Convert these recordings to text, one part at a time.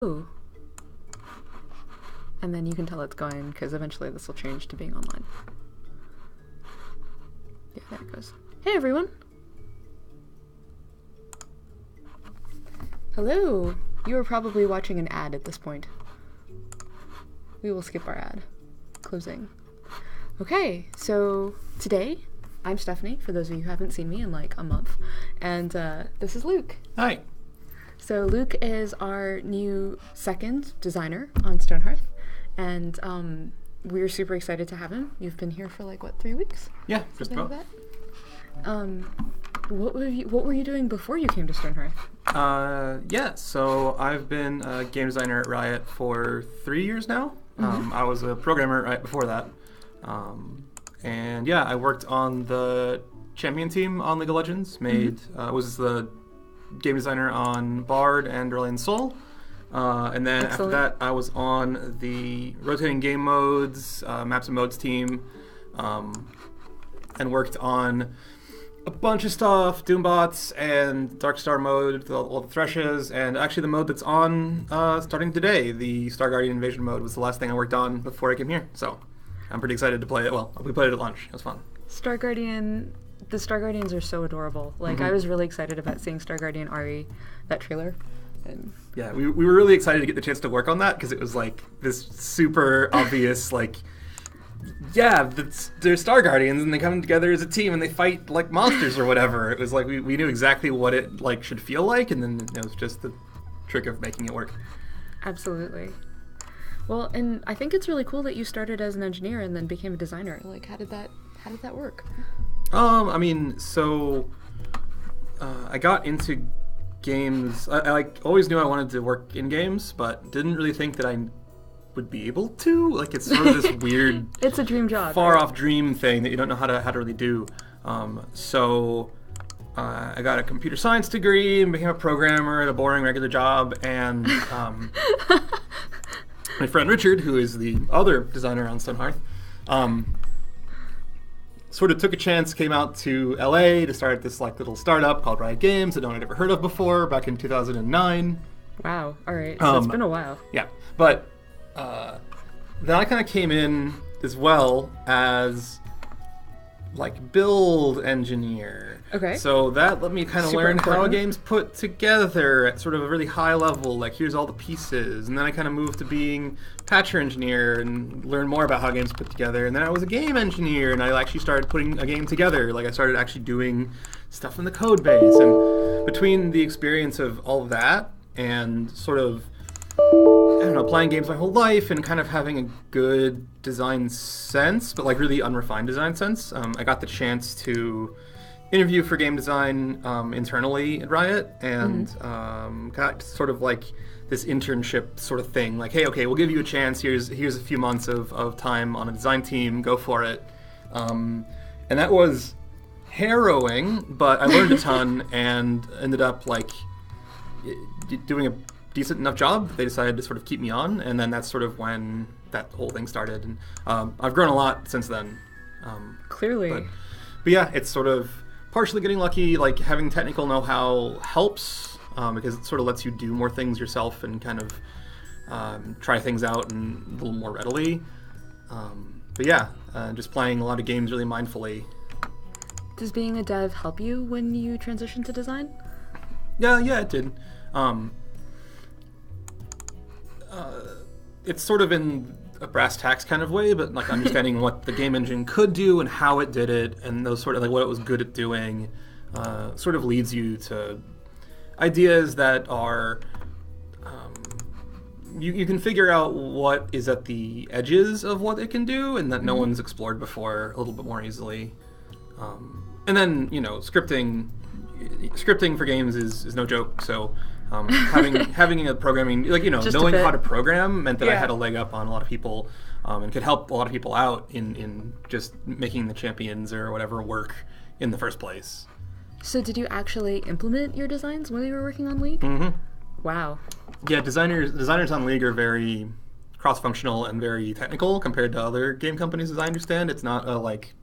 Ooh. And then you can tell it's going, because eventually this will change to being online. Yeah, there it goes. Hey everyone! Hello! You are probably watching an ad at this point. We will skip our ad. Closing. Okay, so today, I'm Stephanie, for those of you who haven't seen me in like a month, and this is Luke. Hi. So Luke is our new second designer on Stonehearth, and we're super excited to have him. You've been here for like, what, 3 weeks? Yeah, just about. Like that? What were you doing before you came to Stonehearth? Yeah, so I've been a game designer at Riot for 3 years now. I was a programmer right before that. And yeah, I worked on the champion team on League of Legends, was the game designer on Bard and Brilliant Soul. And then Excellent. after that, I was on the rotating game modes, maps and modes team, and worked on a bunch of stuff, Doombots and Darkstar mode, all the Threshes, and actually the mode that's on starting today, the Star Guardian Invasion mode, was the last thing I worked on before I came here. So I'm pretty excited to play it. Well, we played it at lunch. It was fun. Star Guardian... The Star Guardians are so adorable. Like, I was really excited about seeing Star Guardian Ari, that trailer. And Yeah, we were really excited to get the chance to work on that because it was like this super obvious, like, yeah, they're Star Guardians and they come together as a team and they fight like monsters or whatever. It was like we knew exactly what it like should feel like, and then it was just the trick of making it work. absolutely. Well, and I think it's really cool that you started as an engineer and then became a designer. Like, how did that work? I mean, so I got into games. I like always knew I wanted to work in games, but didn't really think that I would be able to. Like, it's sort of this weird, It's a dream job. far right? off dream thing that you don't know how to really do. So I got a computer science degree and became a programmer at a boring regular job. And my friend Richard, who is the other designer on Stonehearth, sort of took a chance, came out to LA to start this like little startup called Riot Games that no one had ever heard of before back in 2009. Wow. All right. So it's been a while. Yeah, but then I kind of came in as well as like build engineer. Okay. So that let me kind of Super learn how a important. game's put together at sort of a really high level. Like, here's all the pieces, and then I kind of moved to being patcher engineer and learn more about how games put together. And then I was a game engineer, and I actually started putting a game together. Like, I started actually doing stuff in the code base. And between the experience of all of that and sort of, I don't know, playing games my whole life and kind of having a good design sense, but like really unrefined design sense, I got the chance to interview for game design internally at Riot, and got sort of like this internship sort of thing. Like, hey, okay, we'll give you a chance. Here's a few months of time on a design team. Go for it. And that was harrowing, but I learned a ton and ended up like doing a decent enough job. They decided to sort of keep me on, and then that's sort of when that whole thing started. And I've grown a lot since then. Clearly. But yeah, it's sort of partially getting lucky. Like, having technical know-how helps because it sort of lets you do more things yourself and kind of try things out and a little more readily. But yeah, just playing a lot of games really mindfully. Does being a dev help you when you transition to design? Yeah, it did. It's sort of in a brass tacks kind of way, but like understanding what the game engine could do and how it did it, and those sort of like what it was good at doing, sort of leads you to ideas that are you can figure out what is at the edges of what it can do and that no one's explored before a little bit more easily. And then, you know, scripting for games is no joke. So having a programming, like, you know, Just a knowing bit. how to program meant that I Yeah. had a leg up on a lot of people, and could help a lot of people out in just making the champions or whatever work in the first place. So did you actually implement your designs when you were working on League? Mm-hmm. Wow. Yeah, designers on League are very cross-functional and very technical compared to other game companies, as I understand. It's not like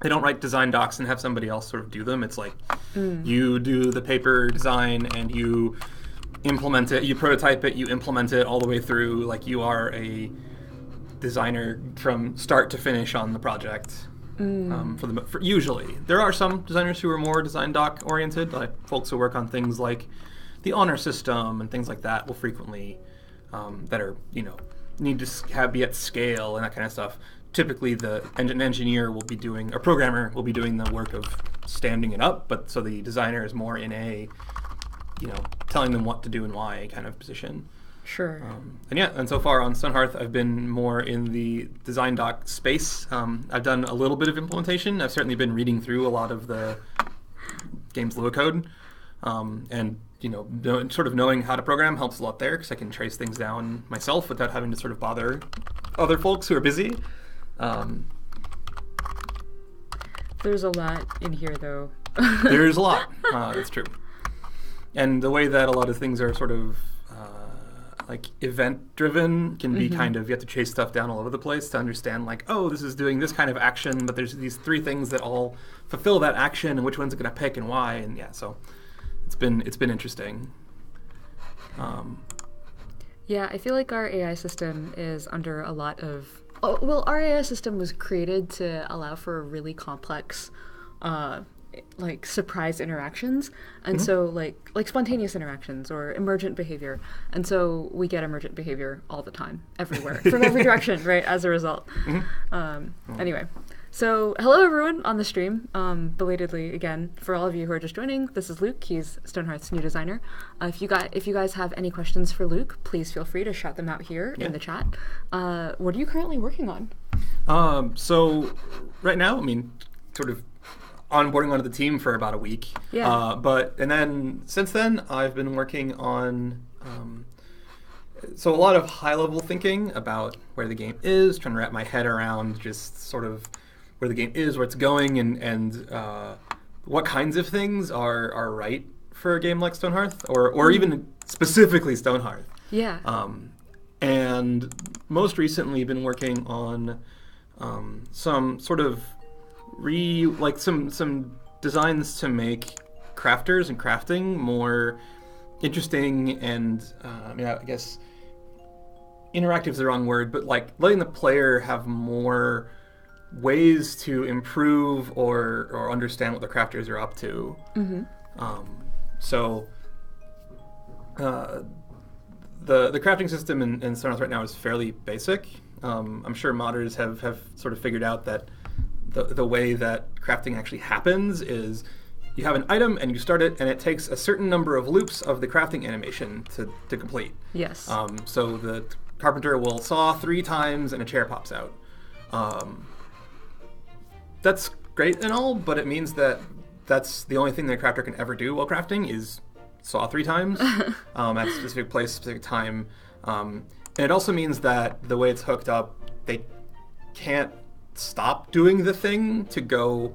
they don't write design docs and have somebody else sort of do them. It's like you do the paper design and you implement it, you prototype it, you implement it all the way through. Like you are a designer from start to finish on the project. Usually, there are some designers who are more design doc oriented, like folks who work on things like the honor system and things like that. Will frequently that are need to be at scale and that kind of stuff. Typically, an engineer will be doing, a programmer will be doing the work of standing it up, but so the designer is more in a telling them what to do and why kind of position. Sure. And so far on Stonehearth, I've been more in the design doc space. I've done a little bit of implementation. I've certainly been reading through a lot of the game's Lua code, and sort of knowing how to program helps a lot there because I can trace things down myself without having to sort of bother other folks who are busy. There's a lot in here, though. There's a lot. That's true. And the way that a lot of things are sort of like event-driven can be kind of, you have to chase stuff down all over the place to understand, like, oh, this is doing this kind of action, but there's these 3 things that all fulfill that action, and which one's it going to pick and why, and yeah, so it's been interesting. Yeah, I feel like our AI system is under a lot of... our AI system was created to allow for really complex like surprise interactions, and so like spontaneous interactions or emergent behavior, and so we get emergent behavior all the time, everywhere, from every direction, right, as a result. Anyway, so hello everyone on the stream, belatedly again, for all of you who are just joining. This is Luke. He's Stonehearth's new designer. If you guys have any questions for Luke, please feel free to shout them out here in the chat. What are you currently working on? So right now, I mean, sort of onboarding onto the team for about a week. And then since then, I've been working on so a lot of high-level thinking about where the game is, trying to wrap my head around just sort of where the game is, where it's going, and what kinds of things are right for a game like Stonehearth, or even specifically Stonehearth. Yeah. And most recently, been working on some sort of some designs to make crafters and crafting more interesting and I guess interactive is the wrong word, but like letting the player have more ways to improve or understand what the crafters are up to. The crafting system in Stonehearth right now is fairly basic. I'm sure modders have sort of figured out that the way that crafting actually happens is you have an item and you start it, and it takes a certain number of loops of the crafting animation to complete. Yes. So the carpenter will saw 3 times and a chair pops out. That's great and all, but it means that that's the only thing that a crafter can ever do while crafting is saw 3 times at a specific place, specific time. And it also means that the way it's hooked up, they can't stop doing the thing to go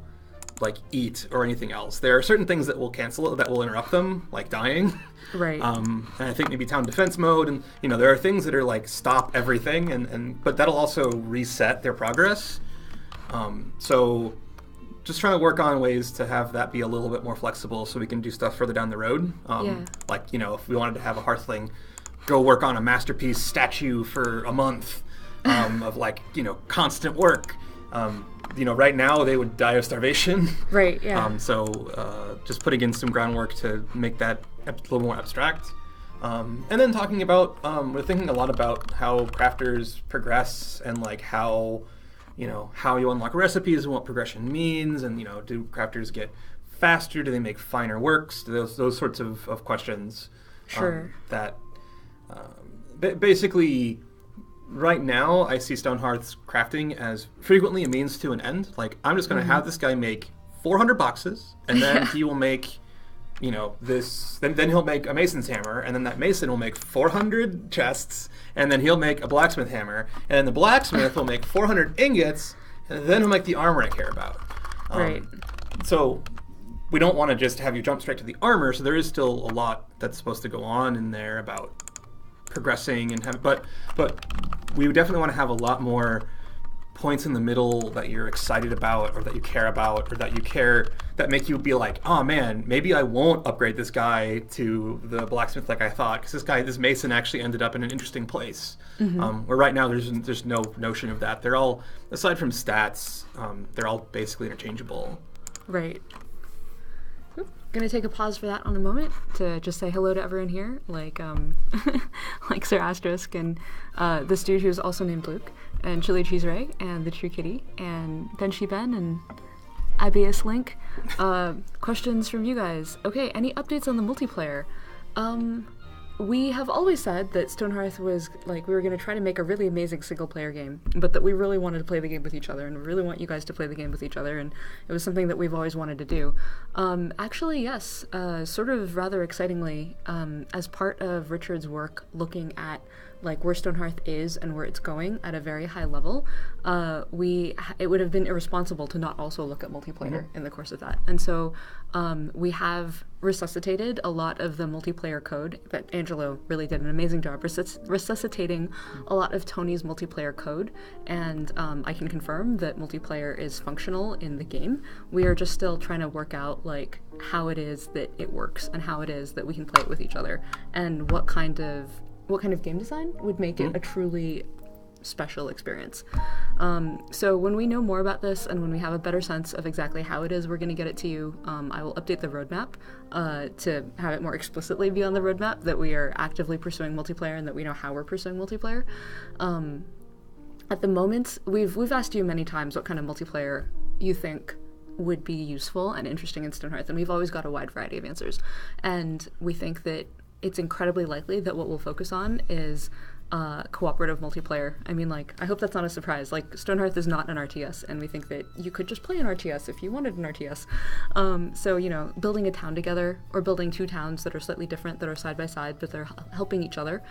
like eat or anything else. There are certain things that will cancel it, that will interrupt them, like dying. Right. And I think maybe town defense mode, and there are things that are like stop everything, but that'll also reset their progress. So just trying to work on ways to have that be a little bit more flexible so we can do stuff further down the road. Like, if we wanted to have a Hearthling go work on a masterpiece statue for a month of like, constant work. Right now they would die of starvation. Right, yeah. So just putting in some groundwork to make that a little more abstract. And then talking about, we're thinking a lot about how crafters progress and like how you unlock recipes and what progression means, and do crafters get faster? Do they make finer works? Those sorts of questions. Sure. Basically, right now I see Stonehearth's crafting as frequently a means to an end. Like, I'm just going to have this guy make 400 boxes, and then he will make this, then he'll make a mason's hammer, and then that mason will make 400 chests, and then he'll make a blacksmith hammer, and then the blacksmith will make 400 ingots, and then he'll make the armor I care about. Right. So we don't want to just have you jump straight to the armor, so there is still a lot that's supposed to go on in there about progressing and but we definitely want to have a lot more points in the middle that you're excited about, or that you care about, or that you care that make you be like, oh man, maybe I won't upgrade this guy to the blacksmith like I thought, because this mason actually ended up in an interesting place. Where right now there's no notion of that. They're all, aside from stats, they're all basically interchangeable. Right. Gonna take a pause for that on a moment to just say hello to everyone here, like like Sir Asterisk and this dude who's also named Luke, and Chili Cheese Ray, and the True Kitty, and Benchy Ben, and Abius Link. Questions from you guys. Okay, any updates on the multiplayer? We have always said that Stonehearth was, like, we were going to try to make a really amazing single-player game, but that we really wanted to play the game with each other, and we really want you guys to play the game with each other, and it was something that we've always wanted to do. Actually, yes, sort of rather excitingly, as part of Richard's work looking at, like, where Stonehearth is and where it's going at a very high level, it would have been irresponsible to not also look at multiplayer in the course of that. And so we have resuscitated a lot of the multiplayer code that Angelo really did an amazing job resuscitating a lot of Tony's multiplayer code, and I can confirm that multiplayer is functional in the game. We are just still trying to work out, like, how it is that it works and how it is that we can play it with each other, and what kind of game design would make it a truly special experience. So when we know more about this and when we have a better sense of exactly how it is we're going to get it to you, I will update the roadmap to have it more explicitly be on the roadmap that we are actively pursuing multiplayer and that we know how we're pursuing multiplayer. At the moment, we've asked you many times what kind of multiplayer you think would be useful and interesting in Stonehearth, and we've always got a wide variety of answers. And we think that it's incredibly likely that what we'll focus on is cooperative multiplayer. I mean, like, I hope that's not a surprise. Like, Stonehearth is not an RTS, and we think that you could just play an RTS if you wanted an RTS. So, you know, building a town together, or building two towns that are slightly different, that are side by side, but they're helping each other,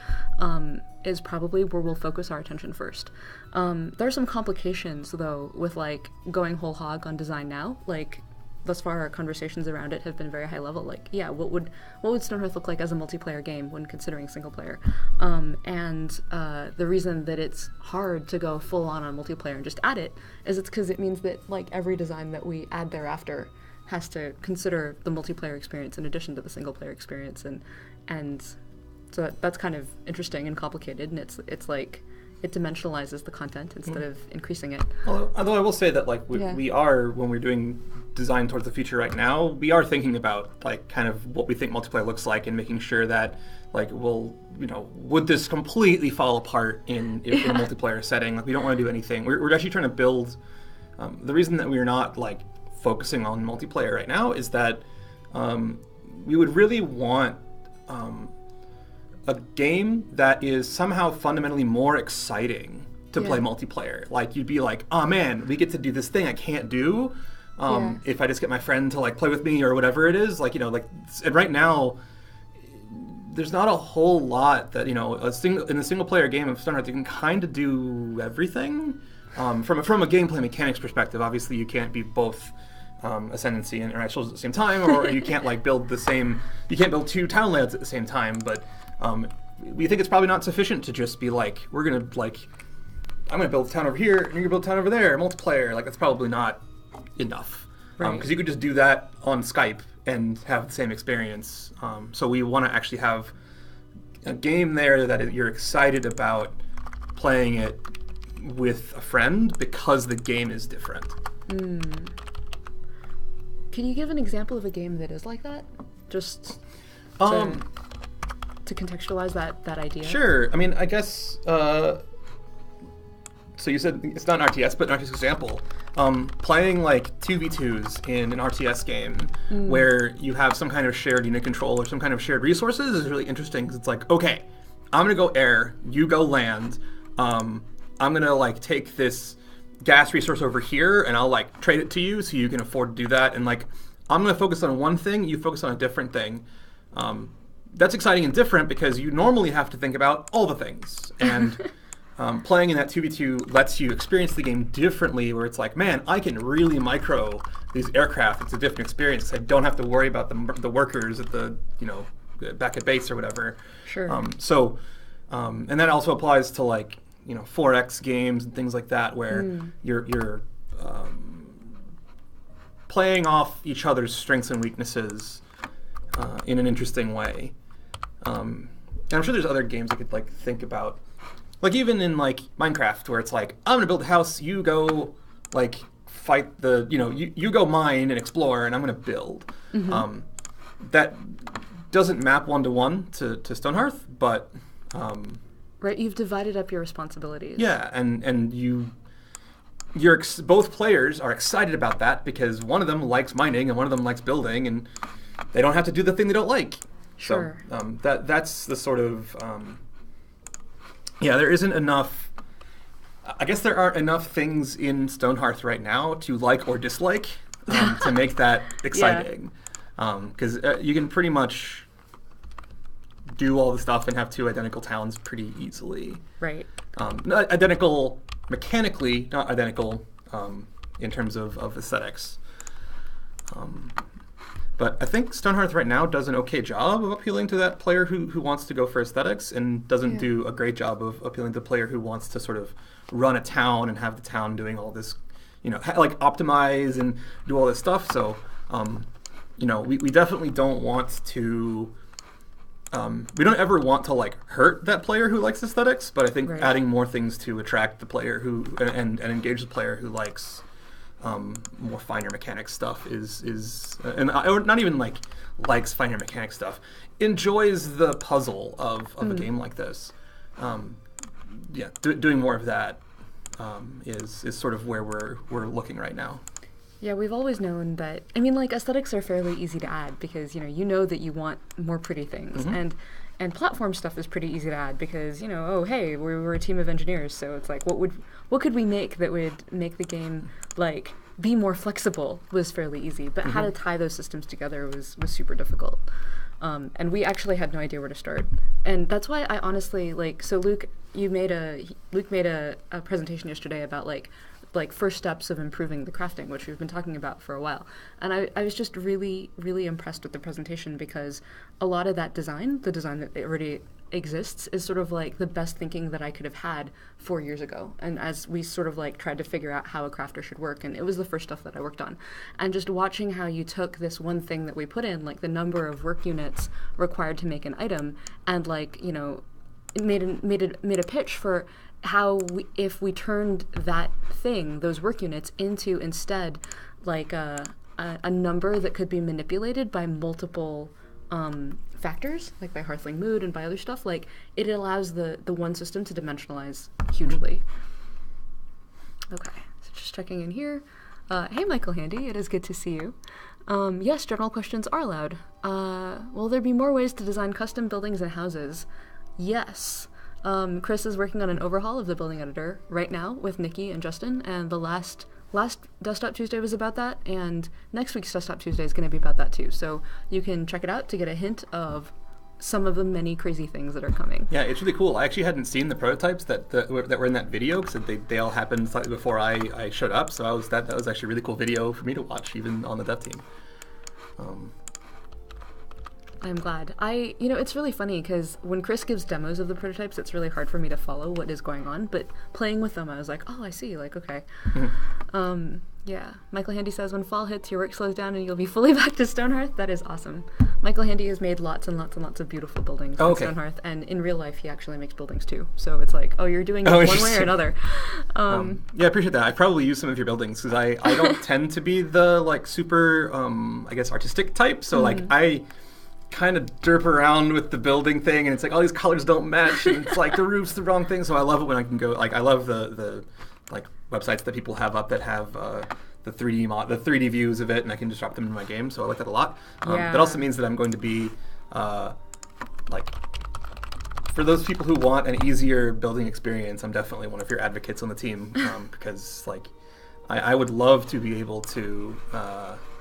is probably where we'll focus our attention first. There are some complications, though, with, like, going whole hog on design now. Like, thus far our conversations around it have been very high level. Like, yeah, what would Stonehearth look like as a multiplayer game when considering single player? And the reason that it's hard to go full on multiplayer and just add it is it's because it means that, like, every design that we add thereafter has to consider the multiplayer experience in addition to the single player experience, and so that's kind of interesting and complicated, and it's like it dimensionalizes the content instead of increasing it. Although I will say that, like, we are, when we're doing design towards the future right now, we are thinking about, like, kind of what we think multiplayer looks like and making sure that, like, would this completely fall apart in a multiplayer setting? Like, we don't want to do anything. We're actually trying to build, the reason that we're not, like, focusing on multiplayer right now is that we would really want a game that is somehow fundamentally more exciting to play multiplayer. Like, you'd be like, oh man, we get to do this thing I can't do if I just get my friend to, like, play with me or whatever it is. Like, you know, like, and right now there's not a whole lot that, you know, in a single player game of Stonehearth you can kind of do everything. From a gameplay mechanics perspective, obviously you can't be both Ascendancy and Irrationals at the same time, or you can't, like, build two town layouts at the same time, but we think it's probably not sufficient to just be like, I'm gonna build a town over here and you're gonna build a town over there, multiplayer. Like, that's probably not enough, because you could just do that on Skype and have the same experience. So we want to actually have a game there that you're excited about playing it with a friend because the game is different. Can you give an example of a game that is like that? Just to contextualize that idea? Sure. I mean, I guess, so you said it's not an RTS, but an RTS example. Playing, like, 2v2s in an RTS game where you have some kind of shared unit control or some kind of shared resources is really interesting, because it's like, okay, I'm going to go air, you go land, I'm going to, like, take this gas resource over here and I'll, like, trade it to you so you can afford to do that, and, like, I'm going to focus on one thing, you focus on a different thing. That's exciting and different because you normally have to think about all the things, and playing in that 2v2 lets you experience the game differently, where it's like, man, I can really micro these aircraft. It's a different experience. I don't have to worry about the workers at the, you know, back at base or whatever. Sure. And that also applies to, like, you know, 4X games and things like that, where you're playing off each other's strengths and weaknesses in an interesting way. And I'm sure there's other games I could like think about, like even in like Minecraft, where it's like, I'm gonna build a house, you go like fight the, you go mine and explore, and I'm gonna build. That doesn't map 1-to-1 to Stonehearth, but right, you've divided up your responsibilities. Yeah, and both players are excited about that because one of them likes mining and one of them likes building, and they don't have to do the thing they don't like. Sure. So that's the sort of there isn't enough. I guess there aren't enough things in Stonehearth right now to like or dislike to make that exciting. Because you can pretty much do all the stuff and have two identical towns pretty easily. Right. Not identical mechanically, not identical in terms of aesthetics. But I think Stonehearth right now does an okay job of appealing to that player who wants to go for aesthetics, and doesn't do a great job of appealing to the player who wants to sort of run a town and have the town doing all this, like optimize and do all this stuff. So, we definitely don't want to. We don't ever want to like hurt that player who likes aesthetics, but I think adding more things to attract the player who and engage the player who likes more finer mechanic stuff is not even like likes finer mechanic stuff, enjoys the puzzle of a game like this. Doing more of that is sort of where we're looking right now. Yeah, we've always known that. I mean, like, aesthetics are fairly easy to add because you know that you want more pretty things, and platform stuff is pretty easy to add because hey, we're a team of engineers, so it's like what could we make that would make the game like be more flexible was fairly easy, but how to tie those systems together was super difficult. And we actually had no idea where to start, and that's why I honestly so Luke made a presentation yesterday about like first steps of improving the crafting, which we've been talking about for a while. And I was just really, really impressed with the presentation because a lot of that design, the design that already exists, is sort of like the best thinking that I could have had 4 years ago. And as we sort of like tried to figure out how a crafter should work, and it was the first stuff that I worked on. And just watching how you took this one thing that we put in, like the number of work units required to make an item, and made a pitch for how if we turned that thing, those work units, into instead like a number that could be manipulated by multiple factors, like by Hearthling mood and by other stuff, like it allows the one system to dimensionalize hugely. Okay, so just checking in here. Hey Michael Handy, it is good to see you. Yes, general questions are allowed. Will there be more ways to design custom buildings and houses? Yes. Chris is working on an overhaul of the building editor right now with Nikki and Justin, and the last Desktop Tuesday was about that, and next week's Desktop Tuesday is going to be about that too. So you can check it out to get a hint of some of the many crazy things that are coming. Yeah, it's really cool. I actually hadn't seen the prototypes that were in that video because they all happened slightly before I showed up. So that was actually a really cool video for me to watch, even on the dev team. I'm glad. It's really funny because when Chris gives demos of the prototypes, it's really hard for me to follow what is going on, but playing with them, I was like, oh, I see, like, okay. Yeah. Michael Handy says, when fall hits, your work slows down and you'll be fully back to Stonehearth. That is awesome. Michael Handy has made lots and lots and lots of beautiful buildings in Stonehearth, and in real life, he actually makes buildings too. So it's like, oh, you're doing it one way or another. Yeah, I appreciate that. I probably use some of your buildings because I don't tend to be the, like, super, I guess, artistic type. So, like, I kind of derp around with the building thing, and it's like all these colors don't match, and it's like the roof's the wrong thing. So I love it when I can go, like, I love the like websites that people have up that have the 3D views of it, and I can just drop them in my game. So I like that a lot. That also means that I'm going to be like, for those people who want an easier building experience, I'm definitely one of your advocates on the team, because like I would love to be able to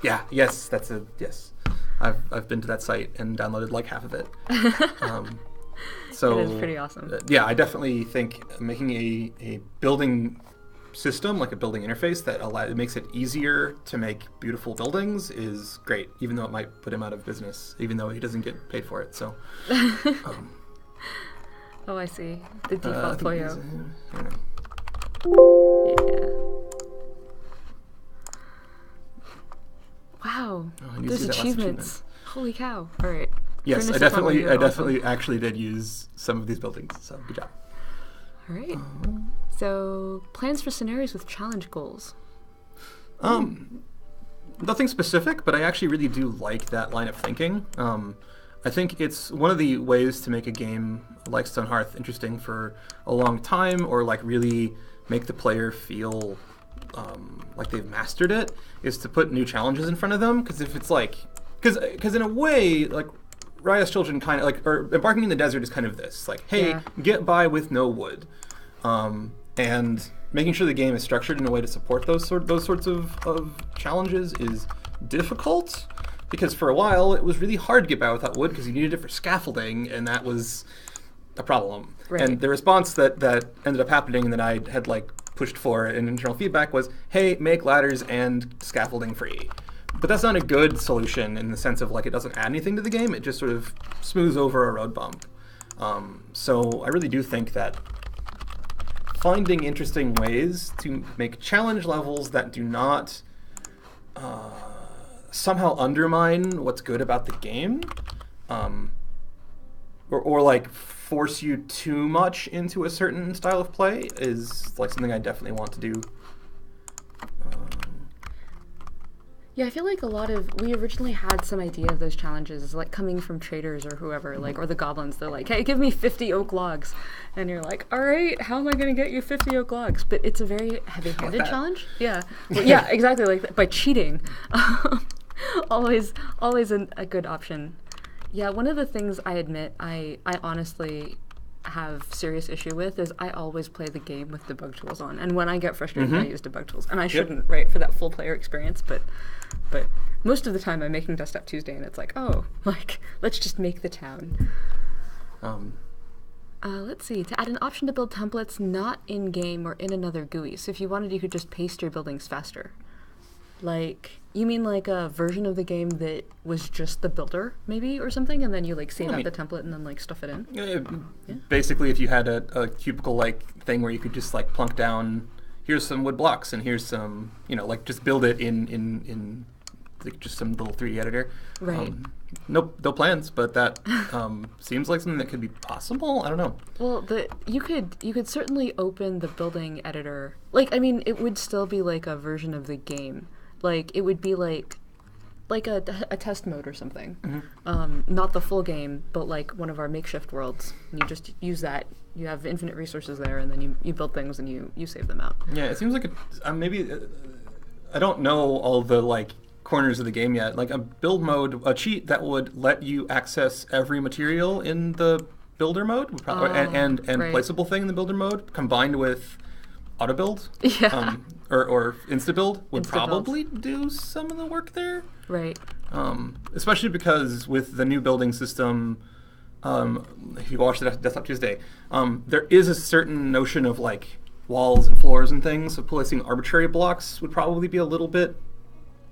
yes. I've been to that site and downloaded like half of it. So it is pretty awesome. Yeah, I definitely think making a building system, like a building interface that it makes it easier to make beautiful buildings is great, even though it might put him out of business, even though he doesn't get paid for it. So. Oh, I see. The default Toyo. There's use that last achievements. Holy cow! All right. Yes, I definitely actually did use some of these buildings. So good job. All right. So plans for scenarios with challenge goals. Nothing specific, but I actually really do like that line of thinking. I think it's one of the ways to make a game like Stonehearth interesting for a long time, or like really make the player feel like they've mastered it, is to put new challenges in front of them. Because if it's like, because in a way, like Raya's Children kind of like, or Embarking in the Desert is kind of this, like, hey, get by with no wood, and making sure the game is structured in a way to support those sorts of challenges is difficult. Because for a while, it was really hard to get by without wood because you needed it for scaffolding, and that was a problem. Right. And the response that ended up happening and that I had like pushed for in internal feedback was, hey, make ladders and scaffolding free. But that's not a good solution in the sense of like it doesn't add anything to the game. It just sort of smooths over a road bump. So I really do think that finding interesting ways to make challenge levels that do not somehow undermine what's good about the game, or like force you too much into a certain style of play is like something I definitely want to do. Yeah, I feel like we originally had some idea of those challenges, like coming from traders or whoever, like, or the goblins. They're like, hey, give me 50 oak logs. And you're like, all right, how am I going to get you 50 oak logs? But it's a very heavy-handed challenge. Yeah. Well, yeah, exactly, like by cheating. always a good option. Yeah, one of the things I admit I honestly have serious issue with is I always play the game with debug tools on, and when I get frustrated I use debug tools, and I shouldn't, right, for that full player experience, but most of the time I'm making Desktop Tuesday and it's like, oh, like, let's just make the town. Let's see, to add an option to build templates not in-game or in another GUI, so if you wanted you could just paste your buildings faster. Like, you mean like a version of the game that was just the builder, maybe, or something, and then you like save out the template and then like stuff it in? Yeah. Basically, if you had a cubicle-like thing where you could just like plunk down, here's some wood blocks and here's some, like just build it in like just some little 3D editor. Right. No plans, but that seems like something that could be possible. I don't know. Well, you could certainly open the building editor. Like, I mean, it would still be like a version of the game. Like, it would be like a test mode or something. Mm-hmm. Not the full game, but like one of our makeshift worlds. And you just use that. You have infinite resources there, and then you build things and you save them out. Yeah, it seems like maybe I don't know all the like corners of the game yet. Like a build mode, a cheat that would let you access every material in the builder mode, and right. Placeable thing in the builder mode, combined with auto build, or insta build would probably do some of the work there. Right. Especially because with the new building system, if you watch the Desktop Tuesday, there is a certain notion of like walls and floors and things. So placing arbitrary blocks would probably be a little bit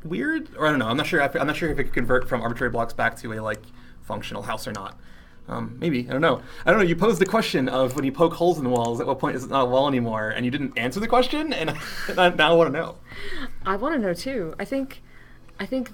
weird, or I don't know. I'm not sure if it could convert from arbitrary blocks back to a like functional house or not. Maybe, I don't know. You posed the question of when you poke holes in the walls, at what point is it not a wall anymore? And you didn't answer the question, and I now want to know. I want to know too. I think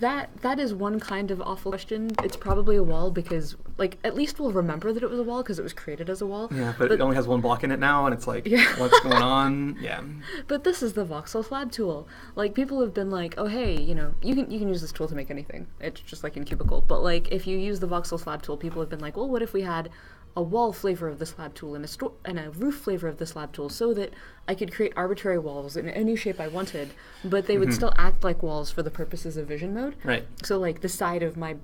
that is one kind of awful question. It's probably a wall because, like, at least we'll remember that it was a wall because it was created as a wall. Yeah, but it only has one block in it now, and it's like, what's going on? Yeah. But this is the voxel slab tool. Like, people have been like, oh, hey, you can use this tool to make anything. It's just like in Cubicle. But, like, if you use the voxel slab tool, people have been like, well, what if we had a wall flavor of the slab tool and a roof flavor of the slab tool so that I could create arbitrary walls in any shape I wanted, but they would still act like walls for the purposes of vision mode. Right. So like the side of my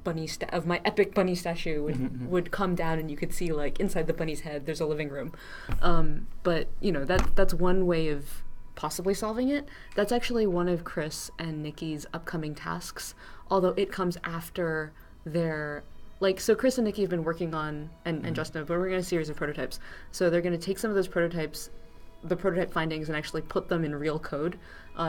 my epic bunny statue would come down and you could see like inside the bunny's head there's a living room. But that's one way of possibly solving it. That's actually one of Chris and Nikki's upcoming tasks, although it comes after their so Chris and Nikki have been working on, and Justin, but we're working on a series of prototypes. So they're going to take some of those prototypes, the prototype findings, and actually put them in real code.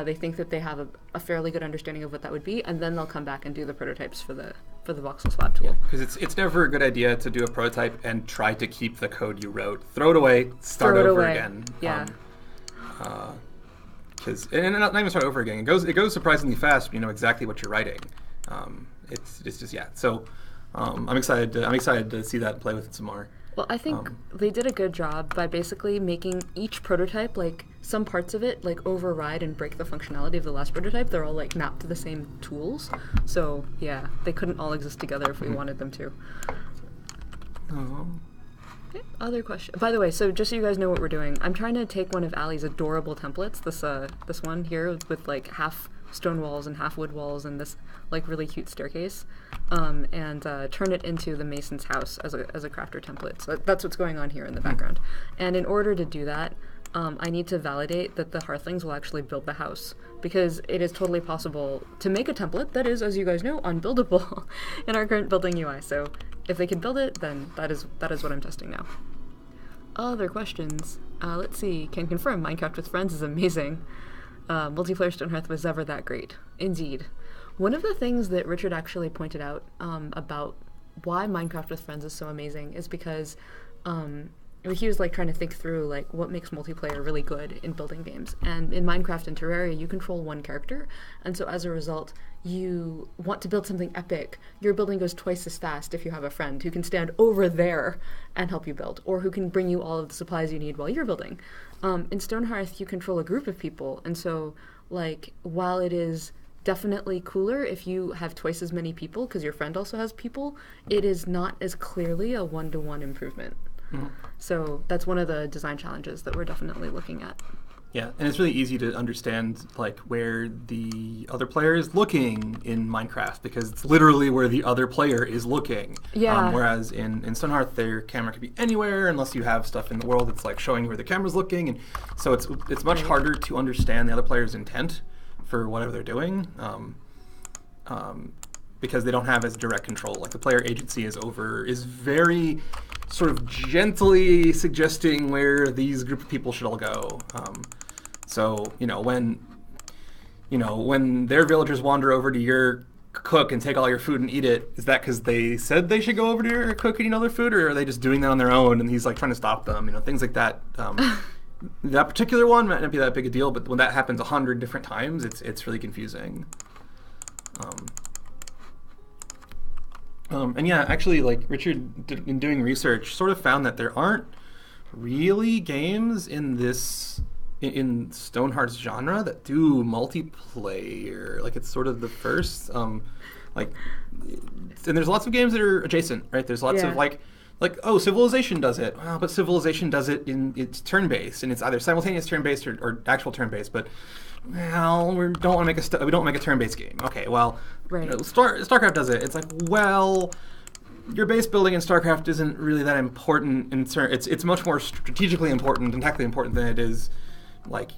They think that they have a fairly good understanding of what that would be, and then they'll come back and do the prototypes for the voxel slab tool. Because it's never a good idea to do a prototype and try to keep the code you wrote. Throw it away, start over again. Yeah. And not even start over again. It goes surprisingly fast when you know exactly what you're writing. it's just yeah. So I'm excited to see that and play with it some more. Well, I think they did a good job by basically making each prototype, like, some parts of it, like, override and break the functionality of the last prototype. They're all, like, mapped to the same tools. So, yeah, they couldn't all exist together if we wanted them to. Oh. Okay, other question. By the way, so just so you guys know what we're doing, I'm trying to take one of Allie's adorable templates, this one here with, like, half stone walls and half wood walls and this, like, really cute staircase, and turn it into the mason's house as a crafter template. So that's what's going on here in the background. And in order to do that, I need to validate that the hearthlings will actually build the house, because it is totally possible to make a template that is, as you guys know, unbuildable in our current building UI. So if they can build it, then that is what I'm testing now. Other questions? Let's see. Can confirm Minecraft with friends is amazing. Multiplayer Stonehearth was ever that great. Indeed. One of the things that Richard actually pointed out about why Minecraft with friends is so amazing is because he was, like, trying to think through, like, what makes multiplayer really good in building games. And in Minecraft and Terraria, you control one character, and so as a result, you want to build something epic. Your building goes twice as fast if you have a friend who can stand over there and help you build, or who can bring you all of the supplies you need while you're building. In Stonehearth, you control a group of people, and so, like, while it is definitely cooler if you have twice as many people, because your friend also has people, it is not as clearly a one-to-one improvement. Mm-hmm. So that's one of the design challenges that we're definitely looking at. Yeah, and it's really easy to understand, like, where the other player is looking in Minecraft, because it's literally where the other player is looking. Yeah. Whereas in Stonehearth, their camera could be anywhere unless you have stuff in the world that's, like, showing where the camera's looking, and so it's much harder to understand the other player's intent for whatever they're doing, because they don't have as direct control. Like, the player agency is very sort of gently suggesting where these group of people should all go. So when their villagers wander over to your cook and take all your food and eat it, is that because they said they should go over to your cook and eat all their food, or are they just doing that on their own and he's, like, trying to stop them? Things like that. That particular one might not be that big a deal, but when that happens 100 different times, it's really confusing. And yeah, actually, like, Richard, in doing research, sort of found that there aren't really games in Stonehearth's genre that do multiplayer. Like, it's sort of the first. And there's lots of games that are adjacent, right? There's lots of like Civilization does it. Well, but Civilization does it it's turn-based, and it's either simultaneous turn-based or actual turn-based. But well, we don't want to make a turn-based game. Okay, well, right. StarCraft does it. It's like, well, your base building in StarCraft isn't really that important. It's much more strategically important and tactically important than it is, like,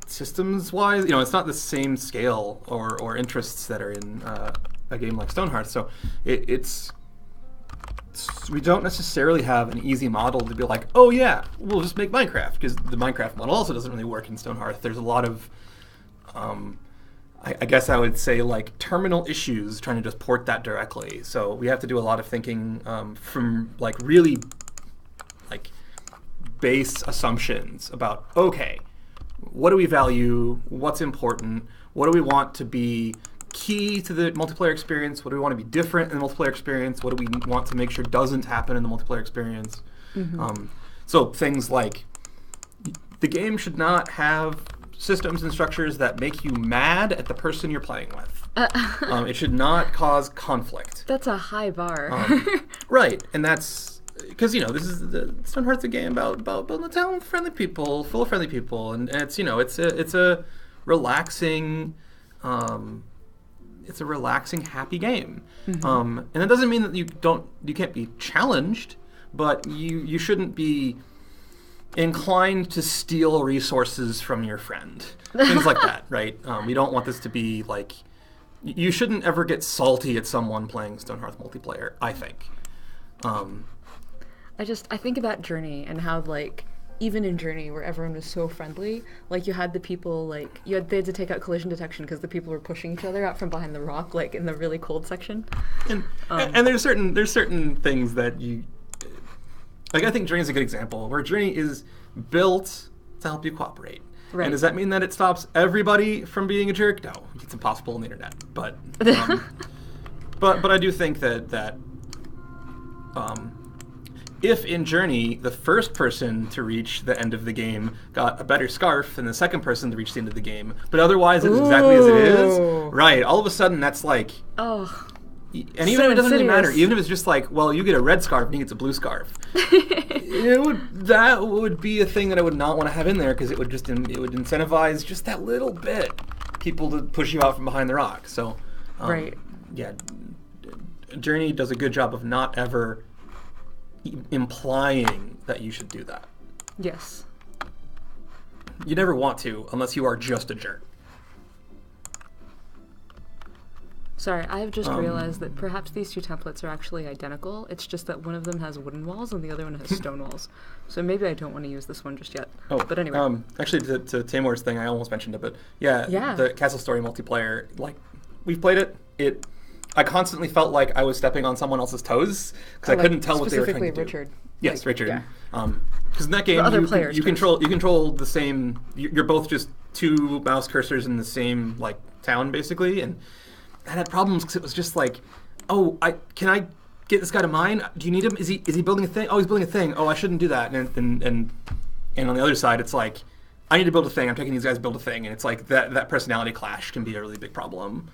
systems-wise. It's not the same scale or interests that are in a game like Stonehearth. So we don't necessarily have an easy model to be like, oh yeah, we'll just make Minecraft, because the Minecraft model also doesn't really work in Stonehearth. There's a lot of, I guess I would say, like, terminal issues trying to just port that directly. So we have to do a lot of thinking from, like, really, like, base assumptions about, okay, what do we value, what's important, what do we want to be key to the multiplayer experience, what do we want to be different in the multiplayer experience, what do we want to make sure doesn't happen in the multiplayer experience. Mm-hmm. So things like, the game should not have systems and structures that make you mad at the person you're playing with. It should not cause conflict. That's a high bar. Right, and that's because this is Stonehearth's a game about building a town with friendly people, full of friendly people, and it's it's a relaxing. It's a relaxing, happy game, mm-hmm. And that doesn't mean that you can't be challenged, but you shouldn't be inclined to steal resources from your friend, things like that, right? We don't want this to be like, you shouldn't ever get salty at someone playing Stonehearth multiplayer, I think. I think about Journey and how, like, even in Journey, where everyone was so friendly, like, you had the people, like, they had to take out collision detection because the people were pushing each other out from behind the rock, like, in the really cold section. And there's certain things that you, like, I think Journey's a good example, where Journey is built to help you cooperate. Right. And does that mean that it stops everybody from being a jerk? No, it's impossible on the internet. But But I do think that if in Journey the first person to reach the end of the game got a better scarf than the second person to reach the end of the game, but otherwise it's exactly as it is, right? All of a sudden that's like, Oh, and even if it doesn't really matter, even if it's just like, well, you get a red scarf and he gets a blue scarf, that would be a thing that I would not want to have in there because it would incentivize just that little bit people to push you out from behind the rock. So, right. Yeah, Journey does a good job of not ever implying that you should do that. Yes. You never want to unless you are just a jerk. Sorry, I have just realized that perhaps these two templates are actually identical. It's just that one of them has wooden walls and the other one has stone walls. So maybe I don't want to use this one just yet. Oh, but anyway. Actually, to Tamor's thing, I almost mentioned it, but yeah, Yeah. the Castle Story multiplayer, like, we've played it. I constantly felt like I was stepping on someone else's toes because I couldn't tell what they were trying to do. Richard. Yes, Like, Richard. yeah. Because in that game, other you players' control the same. You're both just two mouse cursors in the same like town, basically, and I had problems because it was just like, oh, can I get this guy to mine? Do you need him? Is he building a thing? Oh, he's building a thing. Oh, I shouldn't do that. And on the other side, it's like, I need to build a thing. I'm taking these guys to build a thing, and it's like that personality clash can be a really big problem.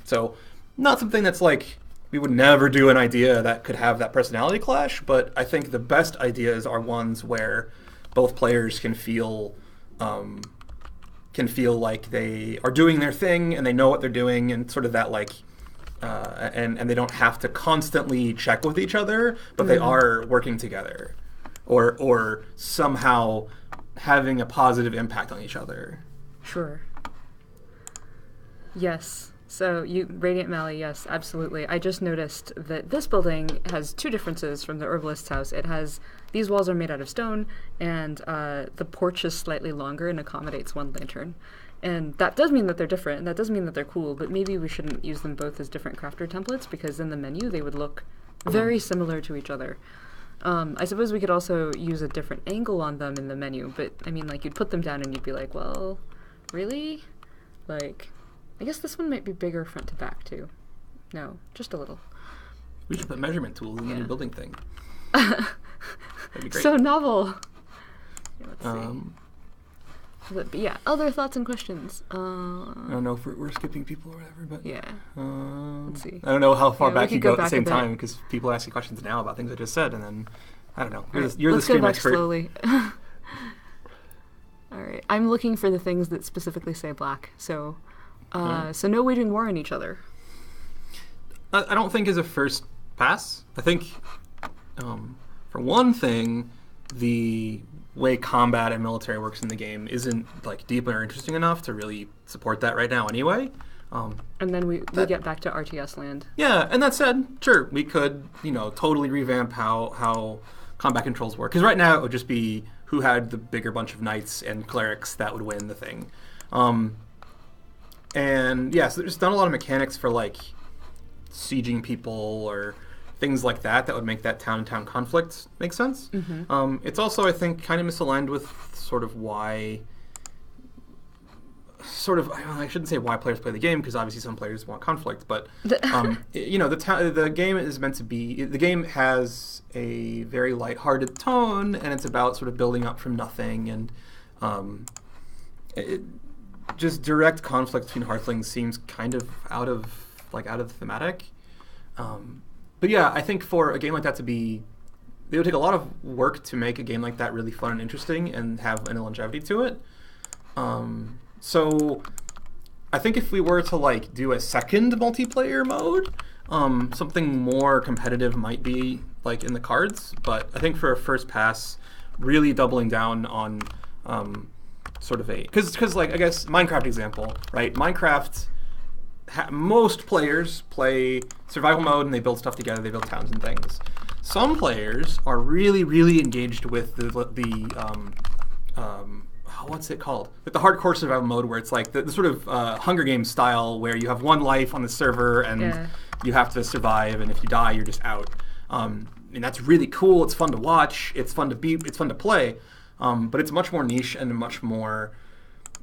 So not something that's like we would never do an idea that could have that personality clash, but I think the best ideas are ones where both players can feel like they are doing their thing and they know what they're doing, and sort of that like and they don't have to constantly check with each other, but they are working together or somehow having a positive impact on each other. Sure. Yes. So Radiant Mally, yes, absolutely. I just noticed that this building has two differences from the herbalist's house. It has, these walls are made out of stone, and the porch is slightly longer and accommodates one lantern. And that does mean that they're different, and that does mean that they're cool, but maybe we shouldn't use them both as different crafter templates, because in the menu they would look very similar to each other. I suppose we could also use a different angle on them in the menu, but I mean, like, you'd put them down and you'd be like, well, really? Like, I guess this one might be bigger front to back, too. No, just a little. We should put measurement tools in the new building thing. That'd be great. So novel! Yeah, let's see. But yeah, other thoughts and questions? I don't know if we're skipping people or whatever, but... Yeah. Let's see. I don't know how far Yeah, back you go at the same a bit. time, because people ask you questions now about things I just said, and then, I don't know. Alright, You're the let's go stream back expert. slowly. Alright, I'm looking for the things that specifically say black, so... So no waging war on each other. I don't think is a first pass. I think, for one thing, the way combat and military works in the game isn't like deep or interesting enough to really support that right now anyway. And then we get back to RTS land. Yeah, and that said, sure, we could, totally revamp how combat controls work. Because right now it would just be who had the bigger bunch of knights and clerics that would win the thing. And yeah, so there's done a lot of mechanics for like sieging people or things like that would make that town-to-town conflict make sense. Mm-hmm. It's also, I think, kind of misaligned with sort of why... I shouldn't say why players play the game, because obviously some players want conflict, but the game is meant to be... The game has a very lighthearted tone, and it's about sort of building up from nothing, and just direct conflict between Hearthlings seems kind of out of the thematic. But yeah, I think for a game like that it would take a lot of work to make a game like that really fun and interesting and have a longevity to it. So I think if we were to do a second multiplayer mode, something more competitive might be in the cards. But I think for a first pass, really doubling down on sort of because I guess Minecraft example, right? Minecraft, most players play survival mode and they build stuff together, they build towns and things. Some players are really, really engaged with the what's it called? With the hardcore survival mode, where it's like the sort of Hunger Games style, where you have one life on the server and you have to survive, and if you die, you're just out. And that's really cool. It's fun to watch. It's fun to play. But it's much more niche and much more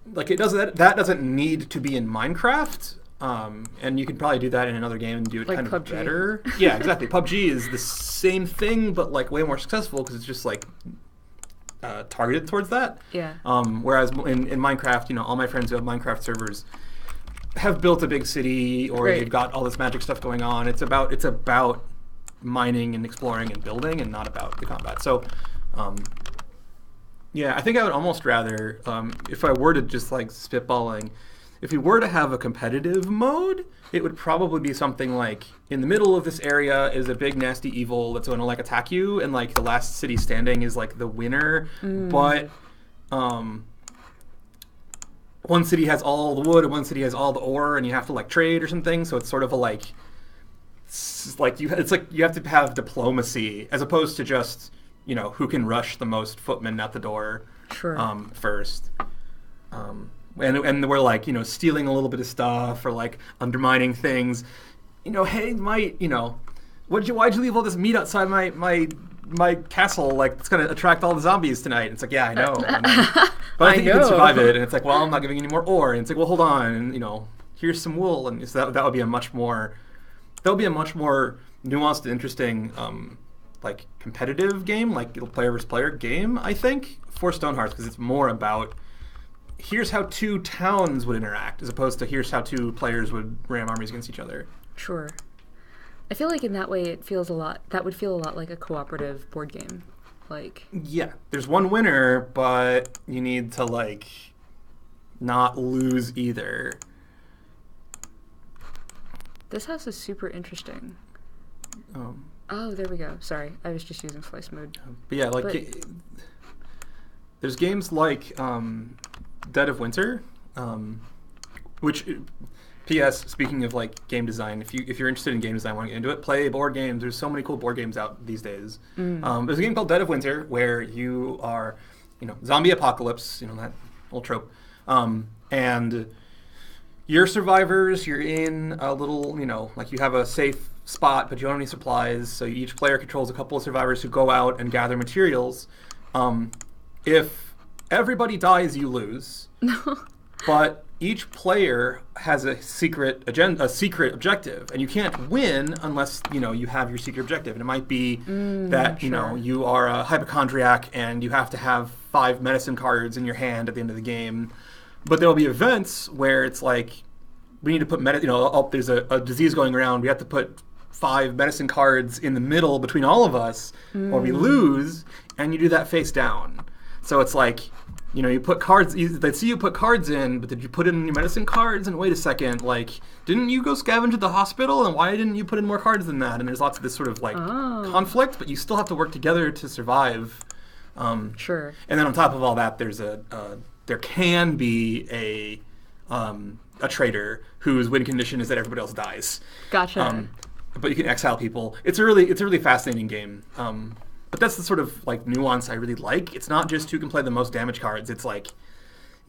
that doesn't need to be in Minecraft. And you could probably do that in another game and do it Like kind of PUBG. better. Yeah, exactly. PUBG is the same thing, but like way more successful because it's just like targeted towards that. Yeah. Whereas in Minecraft, all my friends who have Minecraft servers have built a big city, or Right. they've got all this magic stuff going on. It's about mining and exploring and building, and not about the combat. So, yeah, I think I would almost rather, if I were to just like spitballing, if we were to have a competitive mode, it would probably be something like in the middle of this area is a big nasty evil that's going to like attack you, and like the last city standing is like the winner, but one city has all the wood and one city has all the ore, and you have to like trade or something. So it's sort of a like you have to have diplomacy as opposed to just who can rush the most footmen out the door first. And we're like stealing a little bit of stuff or like undermining things. Hey, why'd you leave all this meat outside my castle? Like it's gonna attract all the zombies tonight. And it's like, yeah, I know. But I think you can survive it. And it's like, well, I'm not giving you any more ore. And it's like, well, hold on, and here's some wool. And so that would be a much more nuanced and interesting like competitive game, like player versus player game, I think, for Stonehearth, because it's more about here's how two towns would interact as opposed to here's how two players would ram armies against each other. Sure. I feel like in that way that would feel a lot like a cooperative board game. Like, yeah, there's one winner, but you need to like not lose either. This house is super interesting. Oh, there we go. Sorry, I was just using slice mode. But yeah, there's games like Dead of Winter, which, P.S. Speaking of like game design, if you're interested in game design, want to get into it, play board games. There's so many cool board games out these days. There's a game called Dead of Winter where you are, zombie apocalypse, that old trope, and you're survivors. You're in a little, like you have a safe spot, but you don't have any supplies. So each player controls a couple of survivors who go out and gather materials. If everybody dies, you lose. But each player has a secret objective, and you can't win unless you have your secret objective. And it might be that you are a hypochondriac and you have to have 5 medicine cards in your hand at the end of the game. But there will be events where it's like we need to put there's a disease going around. We have to put 5 medicine cards in the middle between all of us, or we lose. And you do that face down. So it's like, you put cards, they see you put cards in, but did you put in your medicine cards? And wait a second, like, didn't you go scavenge at the hospital? And why didn't you put in more cards than that? And there's lots of this sort of like conflict, but you still have to work together to survive. Sure. And then on top of all that, there can be a traitor whose win condition is that everybody else dies. Gotcha. But you can exile people. It's a really fascinating game. But that's the sort of like nuance I really like. It's not just who can play the most damage cards. It's like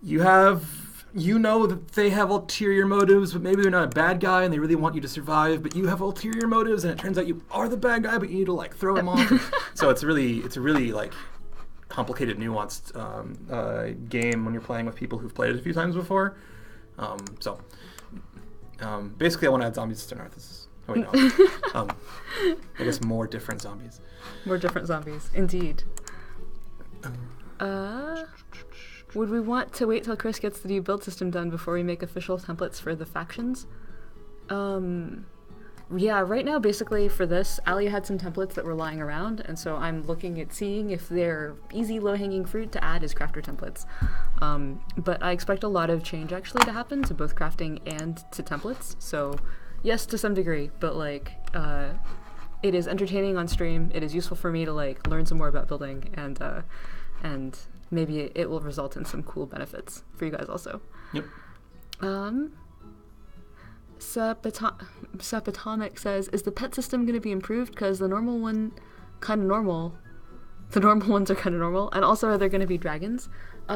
you know that they have ulterior motives, but maybe they're not a bad guy and they really want you to survive. But you have ulterior motives, and it turns out you are the bad guy, but you need to like throw them off. So it's a really like complicated, nuanced game when you're playing with people who've played it a few times before. Basically, I want to add zombies to Stonehearth. Oh, wait, no. I guess more different zombies. More different zombies, indeed. Would we want to wait till Chris gets the new build system done before we make official templates for the factions? Yeah, right now, basically, for this, Ali had some templates that were lying around, and so I'm looking at seeing if they're easy, low-hanging fruit to add as crafter templates. But I expect a lot of change, actually, to happen to both crafting and to templates, so yes, to some degree, but, like, it is entertaining on stream, it is useful for me to, like, learn some more about building, and maybe it will result in some cool benefits for you guys also. Yep. Sapatomic says, is the pet system going to be improved? Because the normal one, kind of normal. The normal ones are kind of normal. And also, are there going to be dragons?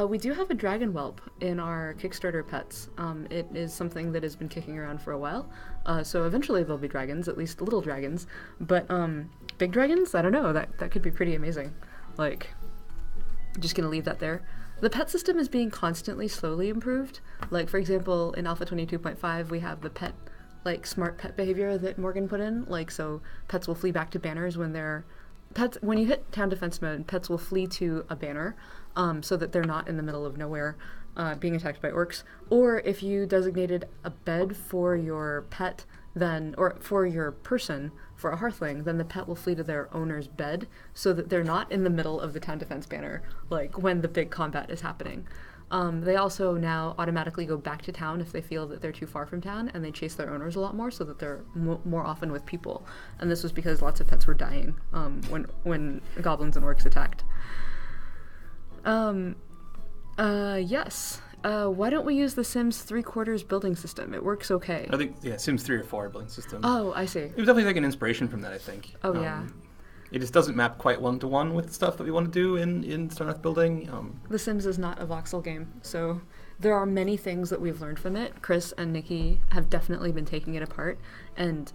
We do have a dragon whelp in our Kickstarter pets. It is something that has been kicking around for a while. So eventually there'll be dragons, at least little dragons. But big dragons? I don't know. That could be pretty amazing. Like, just gonna leave that there. The pet system is being constantly slowly improved. Like, for example, in Alpha 22.5, we have the pet, like, smart pet behavior that Morgan put in. Like, so pets will flee back to banners when they're... Pets, when you hit town defense mode, pets will flee to a banner so that they're not in the middle of nowhere being attacked by orcs. Or if you designated a bed for your pet, then, or for your person, for a hearthling, then the pet will flee to their owner's bed so that they're not in the middle of the town defense banner, like when the big combat is happening. They also now automatically go back to town if they feel that they're too far from town, and they chase their owners a lot more so that they're more often with people. And this was because lots of pets were dying when goblins and orcs attacked. Yes. Why don't we use the Sims 3/4 building system? It works okay. I think, yeah, Sims 3 or 4 building system. Oh, I see. It was definitely like an inspiration from that, I think. Oh, yeah. It just doesn't map quite one-to-one with stuff that we want to do in Stonehearth building. The Sims is not a voxel game, so there are many things that we've learned from it. Chris and Nikki have definitely been taking it apart and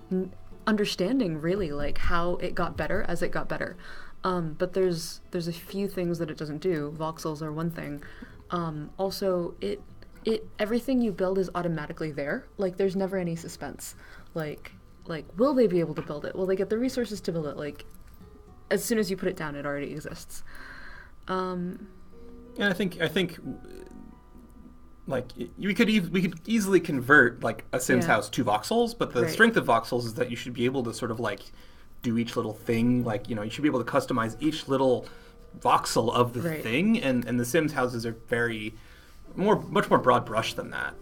understanding really like how it got better as it got better. But there's a few things that it doesn't do. Voxels are one thing. Also, it everything you build is automatically there. Like, there's never any suspense. Like, will they be able to build it? Will they get the resources to build it? Like, as soon as you put it down, it already exists. And I think like we could easily convert like a Sims house to voxels, but the strength of voxels is that you should be able to sort of like do each little thing. Like, you know, you should be able to customize each little voxel of the thing, and the Sims houses are much more broad brush than that.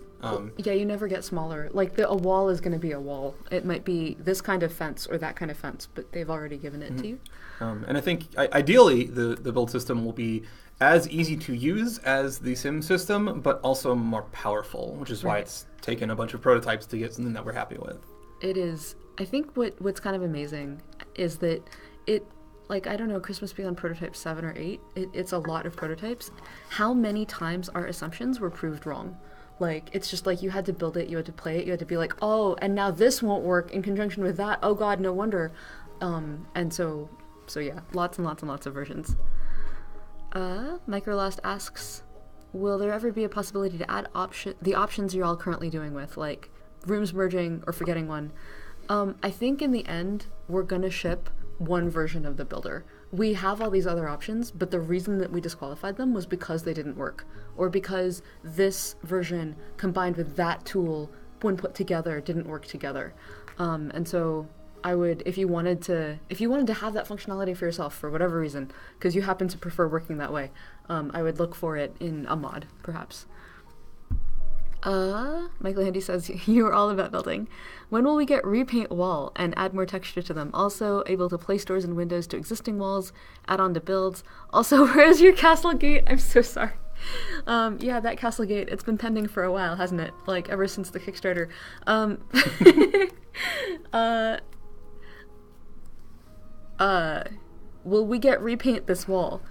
Yeah, you never get smaller. Like, a wall is going to be a wall. It might be this kind of fence or that kind of fence, but they've already given it to you. And I think ideally the build system will be as easy to use as the Sim system, but also more powerful, which is why it's taken a bunch of prototypes to get something that we're happy with. It is. I think what's kind of amazing is that it, like, I don't know, Christmas Beyond prototype 7 or 8, it's a lot of prototypes. How many times our assumptions were proved wrong? Like, it's just like you had to build it, you had to play it, you had to be like, oh, and now this won't work in conjunction with that. Oh god, no wonder. And so yeah, lots and lots and lots of versions. Microlast asks, will there ever be a possibility to add the options you're all currently doing with, like rooms merging or forgetting one? I think in the end, we're gonna ship one version of the builder. We have all these other options, but the reason that we disqualified them was because they didn't work, or because this version combined with that tool, when put together, didn't work together. And so I would, if you wanted to have that functionality for yourself for whatever reason, because you happen to prefer working that way, I would look for it in a mod, perhaps. Michael Handy says, you are all about building. When will we get repaint wall and add more texture to them? Also, able to place doors and windows to existing walls, add on to builds. Also, where is your castle gate? I'm so sorry. Yeah, that castle gate, it's been pending for a while, hasn't it? Like, ever since the Kickstarter. Will we get repaint this wall?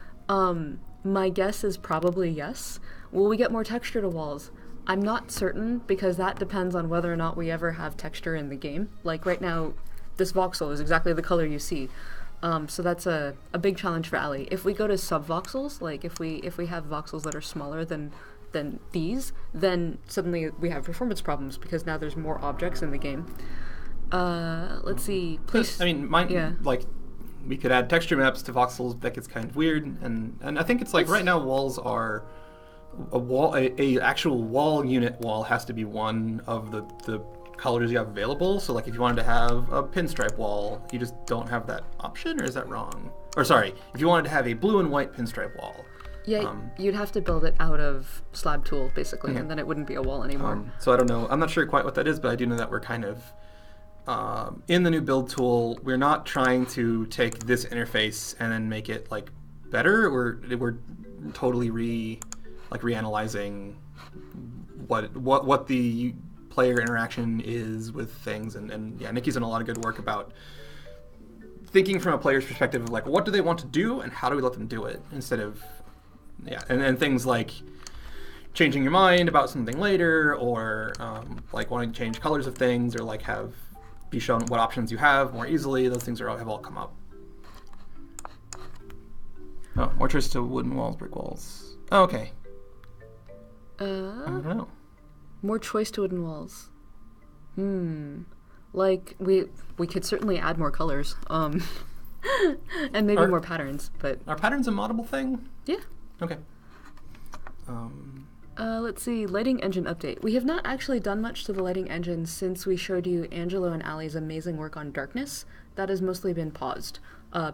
My guess is probably yes. Will we get more texture to walls? I'm not certain, because that depends on whether or not we ever have texture in the game. Like, right now, this voxel is exactly the color you see. So that's a big challenge for Ali. If we go to sub-voxels, like if we have voxels that are smaller than these, then suddenly we have performance problems, because now there's more objects in the game. Let's see. Please. I mean, like, we could add texture maps to voxels. That gets kind of weird, and I think it's like right now walls are a actual wall unit wall has to be one of the colors you have available. So like if you wanted to have a pinstripe wall, you just don't have that option, or is that wrong? Or sorry, if you wanted to have a blue and white pinstripe wall. Yeah, you'd have to build it out of slab tool, basically, and then it wouldn't be a wall anymore. So I don't know. I'm not sure quite what that is, but I do know that we're kind of in the new build tool, we're not trying to take this interface and then make it like better. We're totally reanalyzing what the player interaction is with things, and yeah, Nikki's done a lot of good work about thinking from a player's perspective of like, what do they want to do and how do we let them do it, instead of and things like changing your mind about something later, or like wanting to change colors of things, or like be shown what options you have more easily. Those things have all come up. Oh, more choice to wooden walls, brick walls. Oh, okay. I don't know. More choice to wooden walls. Like, we could certainly add more colors. And maybe more patterns, but... Are patterns a moddable thing? Yeah. Okay. Let's see, lighting engine update. We have not actually done much to the lighting engine since we showed you Angelo and Ali's amazing work on darkness. That has mostly been paused,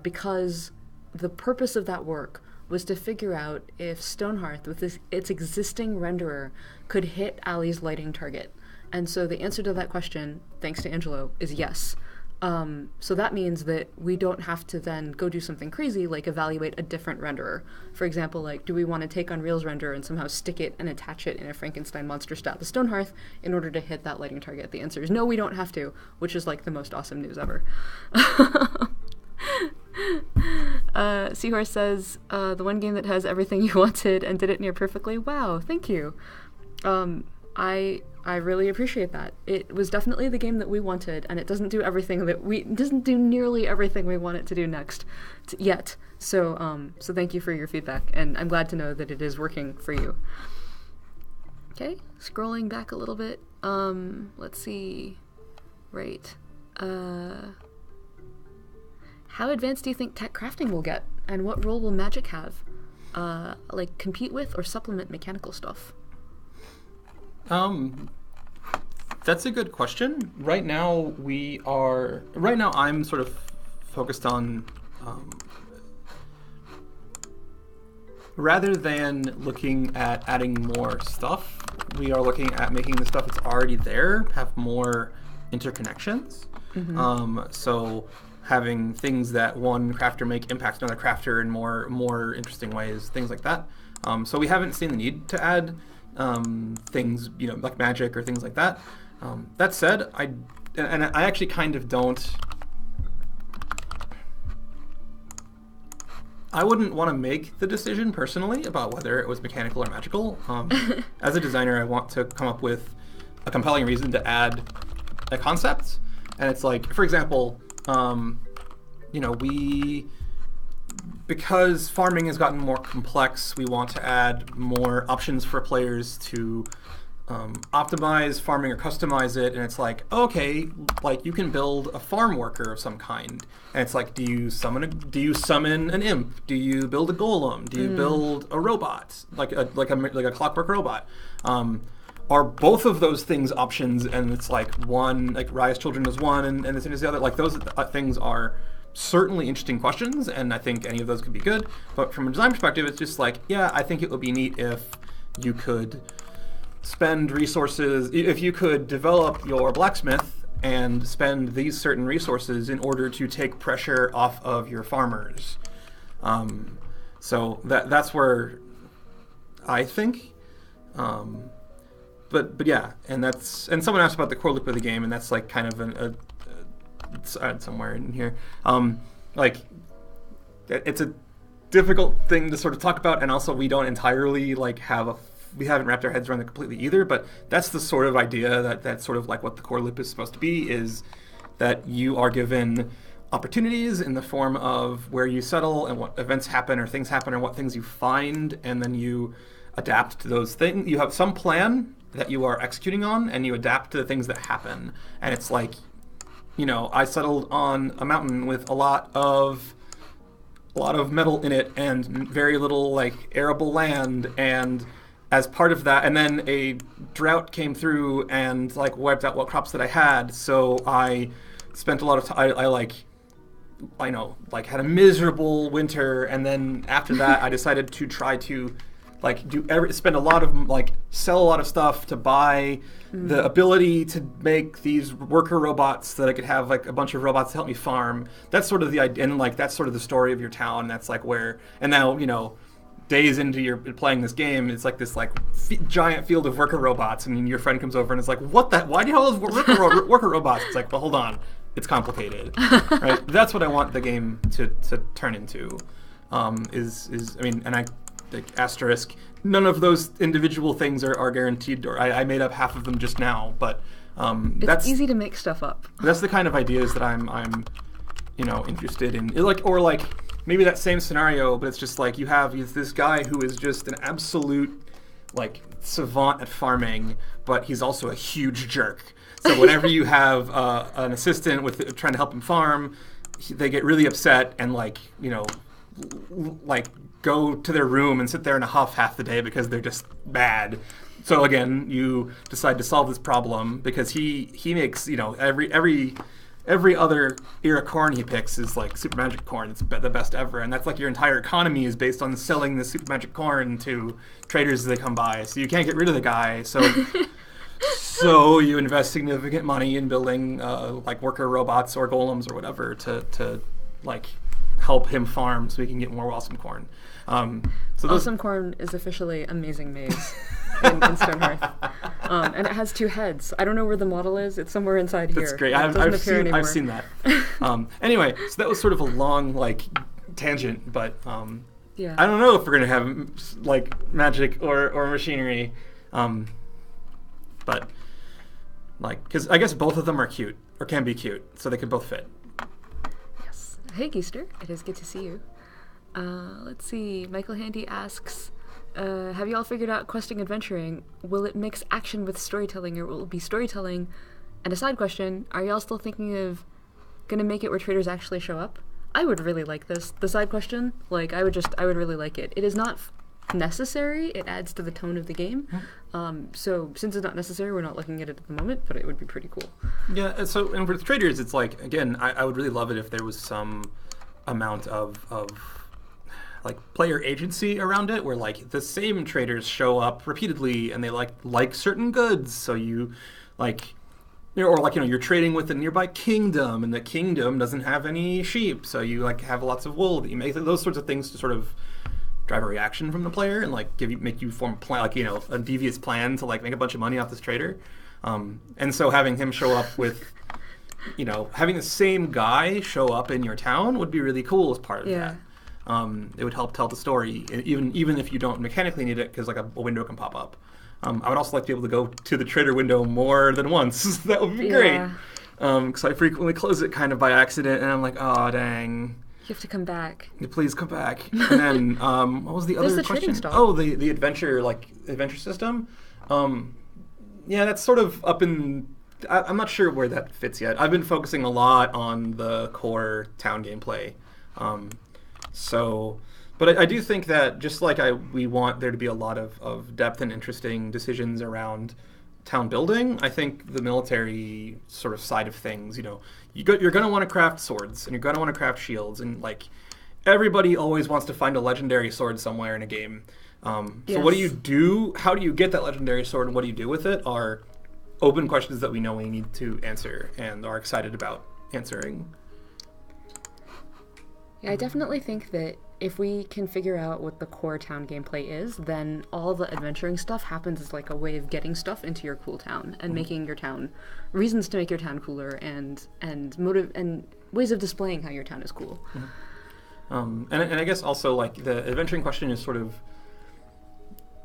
because the purpose of that work was to figure out if Stonehearth, with its existing renderer, could hit Ali's lighting target. And so the answer to that question, thanks to Angelo, is yes. So that means that we don't have to then go do something crazy like evaluate a different renderer. For example, like, do we want to take Unreal's renderer and somehow stick it and attach it in a Frankenstein monster style to Stonehearth in order to hit that lighting target? The answer is no, we don't have to, which is like the most awesome news ever. Seahorse says, the one game that has everything you wanted and did it near perfectly. Wow, thank you. I really appreciate that. It was definitely the game that we wanted, and it doesn't do nearly everything we want it to do next yet. So thank you for your feedback, and I'm glad to know that it is working for you. Okay, scrolling back a little bit. Let's see. Right. How advanced do you think tech crafting will get, and what role will magic have? Like, compete with or supplement mechanical stuff? That's a good question. Right now I'm sort of focused on, rather than looking at adding more stuff, we are looking at making the stuff that's already there have more interconnections. So having things that one crafter make impact another crafter in more interesting ways, things like that. So we haven't seen the need to add things, like magic or things like that. That said, I actually kind of don't. I wouldn't want to make the decision personally about whether it was mechanical or magical. As a designer, I want to come up with a compelling reason to add a concept, and it's like, for example, because farming has gotten more complex, we want to add more options for players to optimize farming or customize it. And it's like, okay, like, you can build a farm worker of some kind, and it's like, do you summon an imp? Do you build a golem? Do you build a robot, like a clockwork robot? Are both of those things options? And it's like, one, like Raya's Children is one, and this is the other. Like, those things are certainly interesting questions, and I think any of those could be good. But from a design perspective, it's just like, yeah, I think it would be neat if you could spend resources, if you could develop your blacksmith and spend these certain resources in order to take pressure off of your farmers. So that's where I think. But yeah, and someone asked about the core loop of the game, and that's like kind of it's somewhere in here. Like, it's a difficult thing to sort of talk about, and also we don't entirely like we haven't wrapped our heads around it completely either. But that's the sort of idea that's sort of like what the core loop is supposed to be, is that you are given opportunities in the form of where you settle and what events happen or things happen or what things you find, and then you adapt to those things. You have some plan that you are executing on, and you adapt to the things that happen. And it's like, I settled on a mountain with a lot of metal in it and very little like arable land, and as part of that, and then a drought came through and like wiped out what crops that I had. So I spent a lot of time. I had a miserable winter, and then after that, I decided to try to sell a lot of stuff to buy the ability to make these worker robots that I could have like a bunch of robots to help me farm. That's sort of the idea, and like that's sort of the story of your town. That's like where, and now days into your playing this game, it's like this like giant field of worker robots, and your friend comes over and it's like, what that? Why do you have those worker robots? It's like, well, hold on, it's complicated, right? That's what I want the game to turn into. Like, asterisk, none of those individual things are guaranteed, or I made up half of them just now, but it's easy to make stuff up. That's the kind of ideas that I'm interested in. maybe that same scenario, but it's just like you have this guy who is just an absolute like savant at farming, but he's also a huge jerk. So whenever you have an assistant with trying to help him farm, they get really upset and like like go to their room and sit there in a huff half the day because they're just bad. So again, you decide to solve this problem because he makes every other era corn he picks is like super magic corn. It's the best ever, and that's like your entire economy is based on selling the super magic corn to traders as they come by. So you can't get rid of the guy. So you invest significant money in building like worker robots or golems or whatever to like help him farm so he can get more awesome corn. Awesome corn is officially amazing maize in Stonehearth. And it has 2 heads. I don't know where the model is. It's somewhere inside here. That's great. I've seen that. Anyway, so that was sort of a long like tangent, but yeah. I don't know if we're gonna have like magic or machinery, but like because I guess both of them are cute or can be cute, so they could both fit. Yes. Hey, Geester. It is good to see you. Let's see. Michael Handy asks, have you all figured out questing adventuring? Will it mix action with storytelling, or will it be storytelling? And a side question, are y'all still thinking of gonna make it where traders actually show up? I would really like this. The side question, like, I would really like it. It is not necessary. It adds to the tone of the game. So since it's not necessary, we're not looking at it at the moment, but it would be pretty cool. Yeah, and with traders, it's like, again, I would really love it if there was some amount of like player agency around it, where like the same traders show up repeatedly and they like certain goods. So you like, or like you're trading with a nearby kingdom, and the kingdom doesn't have any sheep, so you like have lots of wool that you make. Those sorts of things to sort of drive a reaction from the player and like make you form a plan, like a devious plan to like make a bunch of money off this trader. And so having him show up with having the same guy show up in your town would be really cool as part of that. It would help tell the story, even if you don't mechanically need it, because like a window can pop up. I would also like to be able to go to the trader window more than once. That would be great. Because I frequently close it kind of by accident, and I'm like, oh, dang. You have to come back. Please come back. And then, what was the other There's the question? trading stall. Oh, the adventure system. Yeah, that's sort of up in... I'm not sure where that fits yet. I've been focusing a lot on the core town gameplay. But I do think that just like we want there to be a lot of depth and interesting decisions around town building, I think the military sort of side of things, you're going to want to craft swords, and you're going to want to craft shields, and like everybody always wants to find a legendary sword somewhere in a game. So what do you do? How do you get that legendary sword, and what do you do with it are open questions that we know we need to answer and are excited about answering. Yeah, I definitely think that if we can figure out what the core town gameplay is, then all the adventuring stuff happens as like a way of getting stuff into your cool town and making your town, reasons to make your town cooler, and motive and ways of displaying how your town is cool. And I guess also like the adventuring question is sort of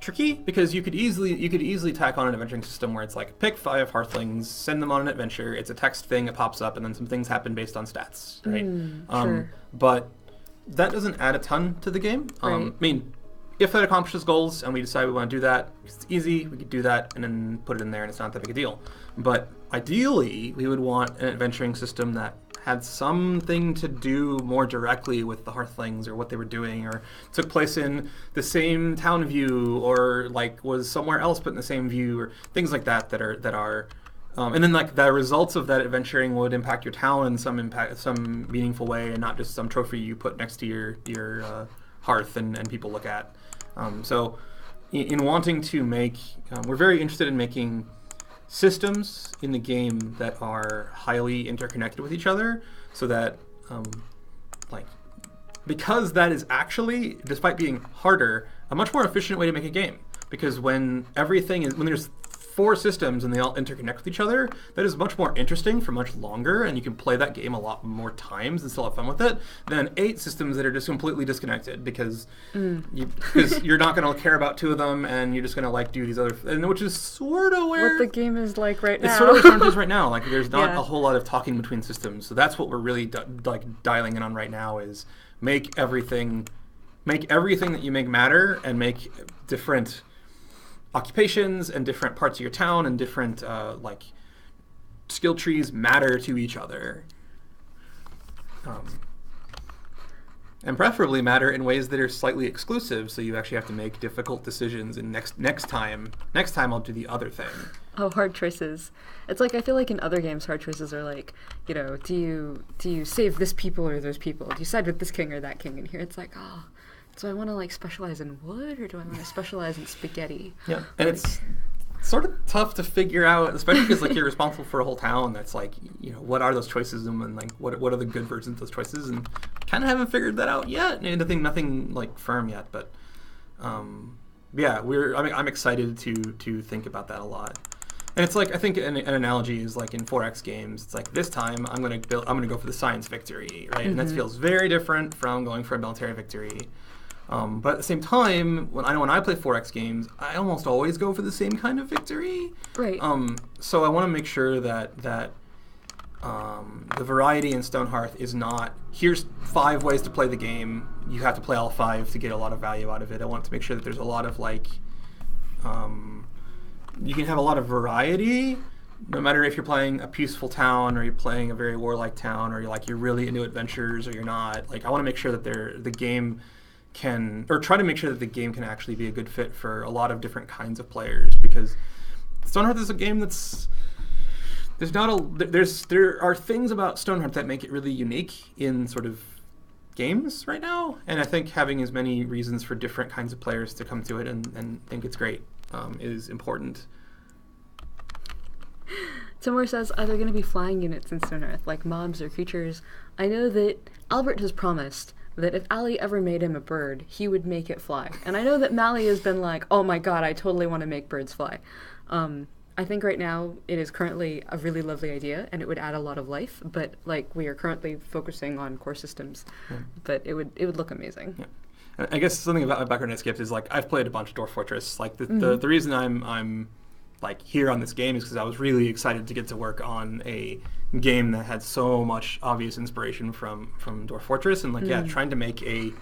tricky, because you could easily tack on an adventuring system where it's like pick 5 hearthlings, send them on an adventure. It's a text thing, it pops up, and then some things happen based on stats, right? Sure. But that doesn't add a ton to the game. Right. I mean, if that accomplishes goals and we decide we want to do that, it's easy. We could do that and then put it in there, and it's not that big a deal. But ideally, we would want an adventuring system that had something to do more directly with the Hearthlings or what they were doing, or took place in the same town view, or like was somewhere else but in the same view, or things like that are and then like the results of that adventuring would impact your town in some meaningful way, and not just some trophy you put next to your hearth and people look at. So in wanting to make, we're very interested in making systems in the game that are highly interconnected with each other, so that because that is actually, despite being harder, a much more efficient way to make a game. Because when there's 4 systems and they all interconnect with each other, that is much more interesting for much longer, and you can play that game a lot more times and still have fun with it, than 8 systems that are just completely disconnected, because you're not going to care about 2 of them, and you're just going to like do these other, which is sort of where what the game is like right now. It's sort of what it is right now. Like there's not a whole lot of talking between systems, so that's what we're really dialing in on right now. Is make everything that you make matter, and make different occupations and different parts of your town and different like skill trees matter to each other. And preferably matter in ways that are slightly exclusive, so you actually have to make difficult decisions. And next time I'll do the other thing. Oh, hard choices. It's like, I feel like in other games, hard choices are like, you know, do you save this people or those people? Do you side with this king or that king? And here it's like, oh, do I want to like specialize in wood or do I want to specialize in spaghetti? Yeah, and it's sort of tough to figure out, especially because like you're responsible for a whole town. That's like, you know, what are those choices, and like what are the good versions of those choices, and kind of haven't figured that out yet. And I think nothing like firm yet, but yeah, I'm excited to think about that a lot. And it's like, I think an analogy is like in 4X games, it's like this time I'm gonna go for the science victory, right? And that feels very different from going for a military victory. But at the same time, when I play 4X games, I almost always go for the same kind of victory. Right. So I want to make sure that the variety in Stonehearth is not, here's 5 ways to play the game, you have to play all 5 to get a lot of value out of it. I want to make sure that there's a lot of like, you can have a lot of variety, no matter if you're playing a peaceful town or you're playing a very warlike town, or you're really into adventures or you're not. Like, I want to make sure that the game can, or try to make sure that the game can actually be a good fit for a lot of different kinds of players, because Stonehearth is a game that's, there are things about Stonehearth that make it really unique in sort of games right now, and I think having as many reasons for different kinds of players to come to it and think it's great is important. Timur says, are there going to be flying units in Stonehearth, like mobs or creatures? I know that Albert has promised that if Ali ever made him a bird, he would make it fly. And I know that Mally has been like, oh my god, I totally want to make birds fly. I think right now it is currently a really lovely idea, and it would add a lot of life, but like we are currently focusing on core systems. But it would look amazing. Yeah. I guess something about my background in Skips is like I've played a bunch of Dwarf Fortress. Like the reason I'm like here on this game is because I was really excited to get to work on a game that had so much obvious inspiration from Dwarf Fortress, and like trying to make an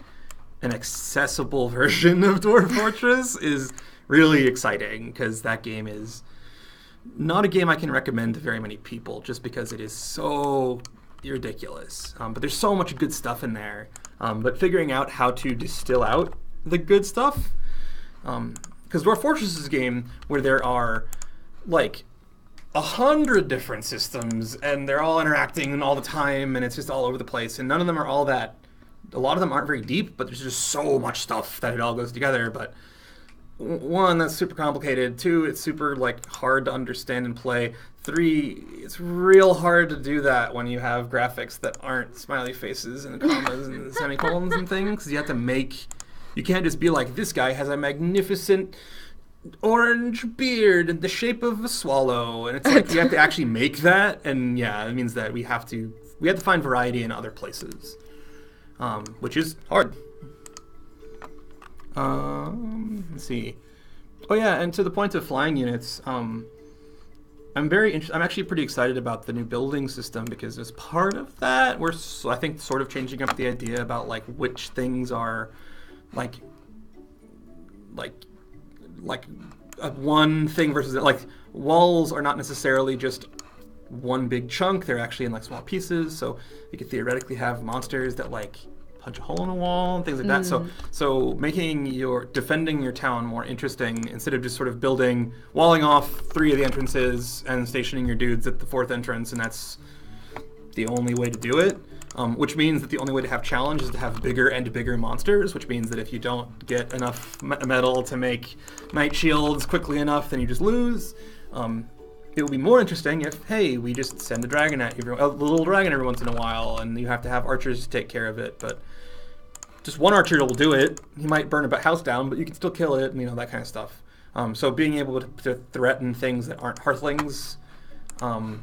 accessible version of Dwarf Fortress is really exciting, because that game is not a game I can recommend to very many people just because it is so ridiculous. But there's so much good stuff in there. But figuring out how to distill out the good stuff, because Dwarf Fortress is a game where there are like 100 different systems and they're all interacting all the time, and it's just all over the place, and none of them are all that, a lot of them aren't very deep, but there's just so much stuff that it all goes together. But 1, that's super complicated. 2, it's super like hard to understand and play. 3, it's real hard to do that when you have graphics that aren't smiley faces and commas and semicolons and things. You have to make, you can't just be like, this guy has a magnificent orange beard in the shape of a swallow, and it's like you have to actually make that. And yeah, it means that we have to find variety in other places, which is hard. Let's see. Oh yeah, and to the point of flying units, I'm actually pretty excited about the new building system, because as part of that, we're I think sort of changing up the idea about like which things are like one thing versus like walls are not necessarily just one big chunk. They're actually in like small pieces, so you could theoretically have monsters that like punch a hole in a wall and things like that. So making defending your town more interesting, instead of just sort of walling off 3 of the entrances and stationing your dudes at the 4th entrance, and that's the only way to do it. Which means that the only way to have challenge is to have bigger and bigger monsters, which means that if you don't get enough metal to make knight shields quickly enough, then you just lose. It would be more interesting if, hey, we just send a dragon at you, a little dragon every once in a while, and you have to have archers to take care of it. But just one archer will do it. He might burn a house down, but you can still kill it, and that kind of stuff. So being able to threaten things that aren't hearthlings,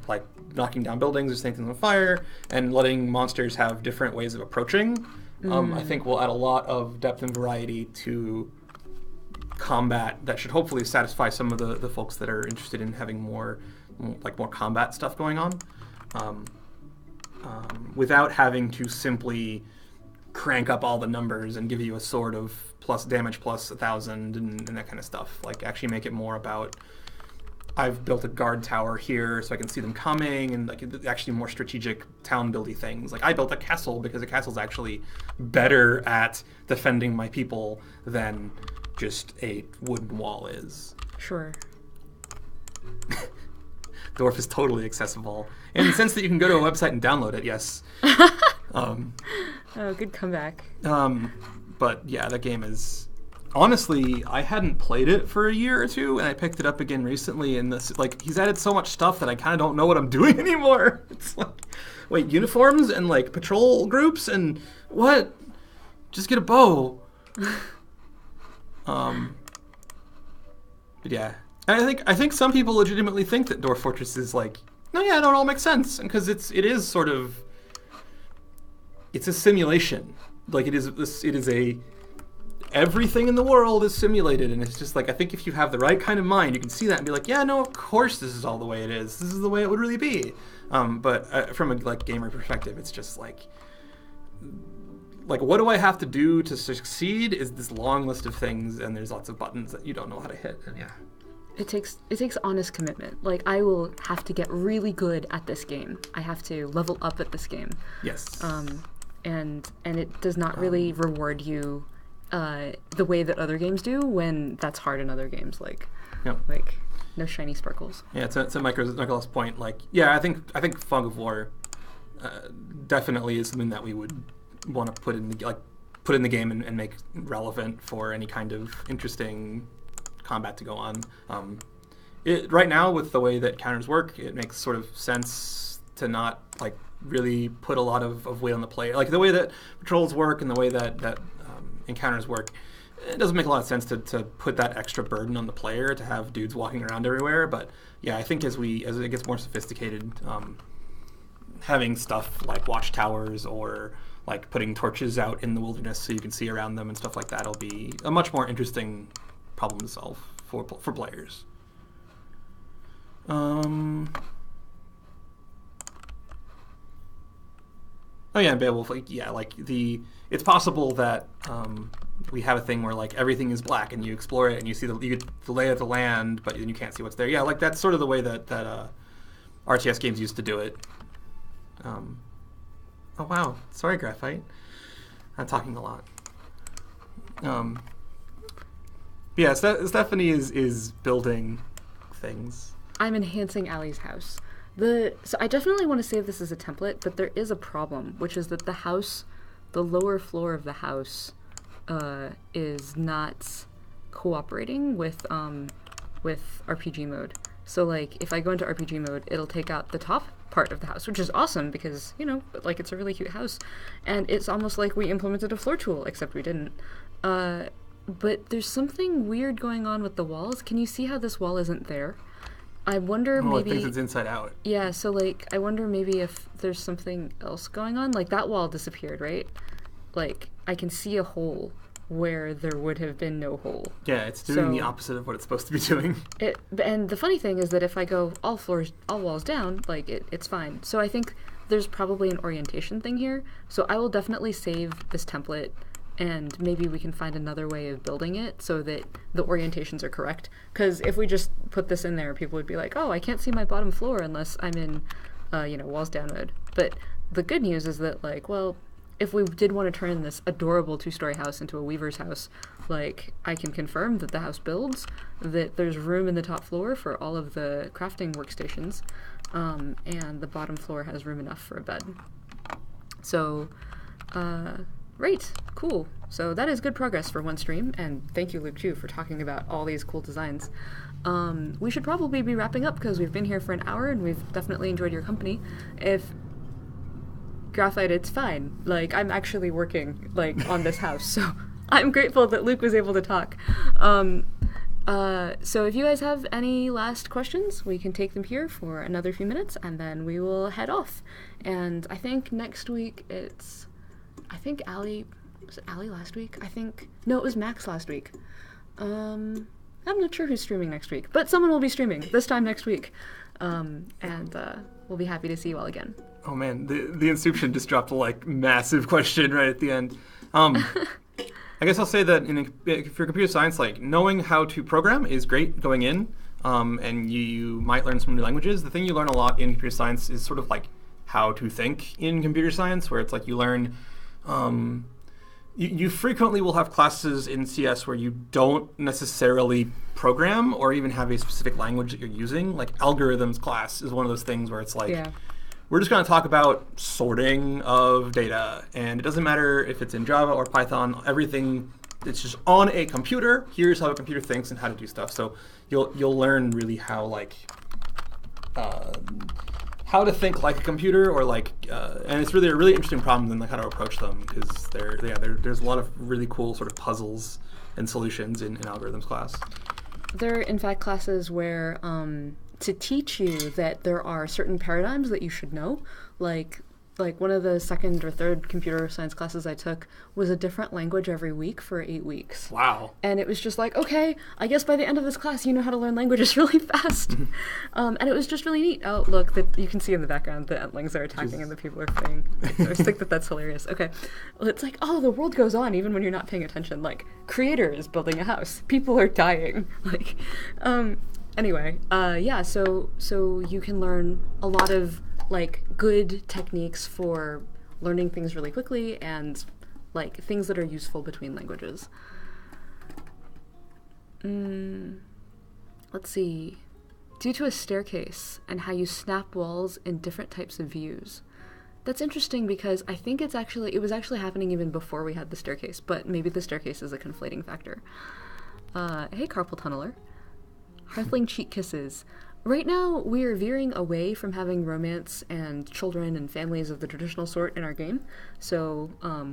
like knocking down buildings or setting things on fire, and letting monsters have different ways of approaching, I think will add a lot of depth and variety to combat that should hopefully satisfy some of the folks that are interested in having more combat stuff going on, without having to simply crank up all the numbers and give you a sword of plus damage plus 1,000 and that kind of stuff. Like actually make it more about I've built a guard tower here so I can see them coming, and like actually more strategic town buildy things. Like I built a castle because a castle's actually better at defending my people than just a wooden wall is. Sure. Dwarf is totally accessible in the sense that you can go to a website and download it. Yes. Oh, good comeback. But yeah, that game is. Honestly, I hadn't played it for a year or two, and I picked it up again recently, and this, like, he's added so much stuff that I kind of don't know what I'm doing anymore. It's like, wait, uniforms and, like, patrol groups and what? Just get a bow. But yeah. And I think some people legitimately think that Dwarf Fortress is like, no, yeah, it all makes sense, because it is sort of, it's a simulation. Like, it is a... Everything in the world is simulated, and it's just like, I think if you have the right kind of mind, you can see that and be like, yeah, no, of course this is all the way it is. This is the way it would really be. But from a like gamer perspective, it's just like what do I have to do to succeed is this long list of things, and there's lots of buttons that you don't know how to hit, and yeah. It takes honest commitment. Like, I will have to get really good at this game. I have to level up at this game. Yes. And it does not really reward you the way that other games do, when that's hard in other games. Like, yep. Like no shiny sparkles. Yeah, to Michael's point, like, yeah, I think Fog of War definitely is something that we would want to put in the game and make relevant for any kind of interesting combat to go on. Right now, with the way that counters work, it makes sort of sense to not like really put a lot of weight on the player. Like the way that patrols work and the way that encounters work, it doesn't make a lot of sense to put that extra burden on the player to have dudes walking around everywhere. But yeah, I think as it gets more sophisticated, having stuff like watchtowers or like putting torches out in the wilderness so you can see around them and stuff like that will be a much more interesting problem to solve for players. Oh yeah, and Beowulf, it's possible that we have a thing where like everything is black and you explore it and you see you get the lay of the land, but then you can't see what's there. Yeah, like that's sort of the way that RTS games used to do it. Oh wow, sorry Graphite, I'm talking a lot. Yeah, Stephanie is building things. I'm enhancing Allie's house. So I definitely want to save this as a template, but there is a problem, which is that the lower floor of the house, is not cooperating with RPG mode. So like, if I go into RPG mode, it'll take out the top part of the house, which is awesome because, like, it's a really cute house, and it's almost like we implemented a floor tool, except we didn't. But there's something weird going on with the walls. Can you see how this wall isn't there? I wonder maybe... I think it's inside out. Yeah, so, like, I wonder maybe if there's something else going on. Like, that wall disappeared, right? Like, I can see a hole where there would have been no hole. Yeah, it's doing the opposite of what it's supposed to be doing. And the funny thing is that if I go all walls down, like, it's fine. So I think there's probably an orientation thing here. So I will definitely save this template, and maybe we can find another way of building it so that the orientations are correct. Because if we just put this in there, people would be like, oh, I can't see my bottom floor unless I'm in, walls down mode. But the good news is that, like, well, if we did want to turn this adorable 2-story house into a weaver's house, like, I can confirm that the house builds, that there's room in the top floor for all of the crafting workstations, and the bottom floor has room enough for a bed. So, great, cool. So that is good progress for one stream, and thank you, Luke, too, for talking about all these cool designs. We should probably be wrapping up because we've been here for an hour, and we've definitely enjoyed your company. If Graphite, it's fine. Like, I'm actually working, like, on this house, so I'm grateful that Luke was able to talk. So if you guys have any last questions, we can take them here for another few minutes, and then we will head off. And I think next week Allie... Was it Allie last week? No, it was Max last week. I'm not sure who's streaming next week, but someone will be streaming this time next week. And we'll be happy to see you all again. Oh man, the Inscription just dropped a like massive question right at the end. I guess I'll say that for computer science, like knowing how to program is great going in, and you might learn some new languages. The thing you learn a lot in computer science is sort of like how to think in computer science, where it's like you learn. You frequently will have classes in CS where you don't necessarily program or even have a specific language that you're using. Like algorithms class is one of those things where it's like. Yeah. We're just going to talk about sorting of data, and it doesn't matter if it's in Java or Python. Everything, it's just on a computer. Here's how a computer thinks and how to do stuff. So you'll learn really how to think like a computer, or and it's really a really interesting problem in like how to approach them, because there's a lot of really cool sort of puzzles and solutions in algorithms class. There are in fact classes where to teach you that there are certain paradigms that you should know, like one of the second or third computer science classes I took was a different language every week for 8 weeks. Wow. And it was just like, okay, I guess by the end of this class you know how to learn languages really fast. And it was just really neat. Oh, look, you can see in the background the Entlings are attacking and the people are fleeing. I just think that's hilarious. Okay. Well, it's like, oh, the world goes on even when you're not paying attention. Like, creator is building a house. People are dying. Like, anyway, yeah, so you can learn a lot of like good techniques for learning things really quickly and like things that are useful between languages. Let's see. Due to a staircase and how you snap walls in different types of views. That's interesting because I think it was actually happening even before we had the staircase, but maybe the staircase is a conflating factor. Hey, Carpal Tunneler. Hearthling cheek kisses. Right now, we are veering away from having romance and children and families of the traditional sort in our game, so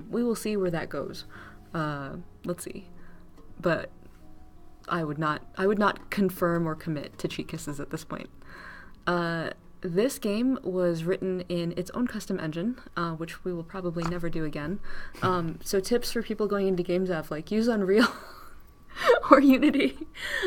we will see where that goes. Let's see. But I would not confirm or commit to cheek kisses at this point. This game was written in its own custom engine, which we will probably never do again. So tips for people going into game dev, like use Unreal. Or Unity.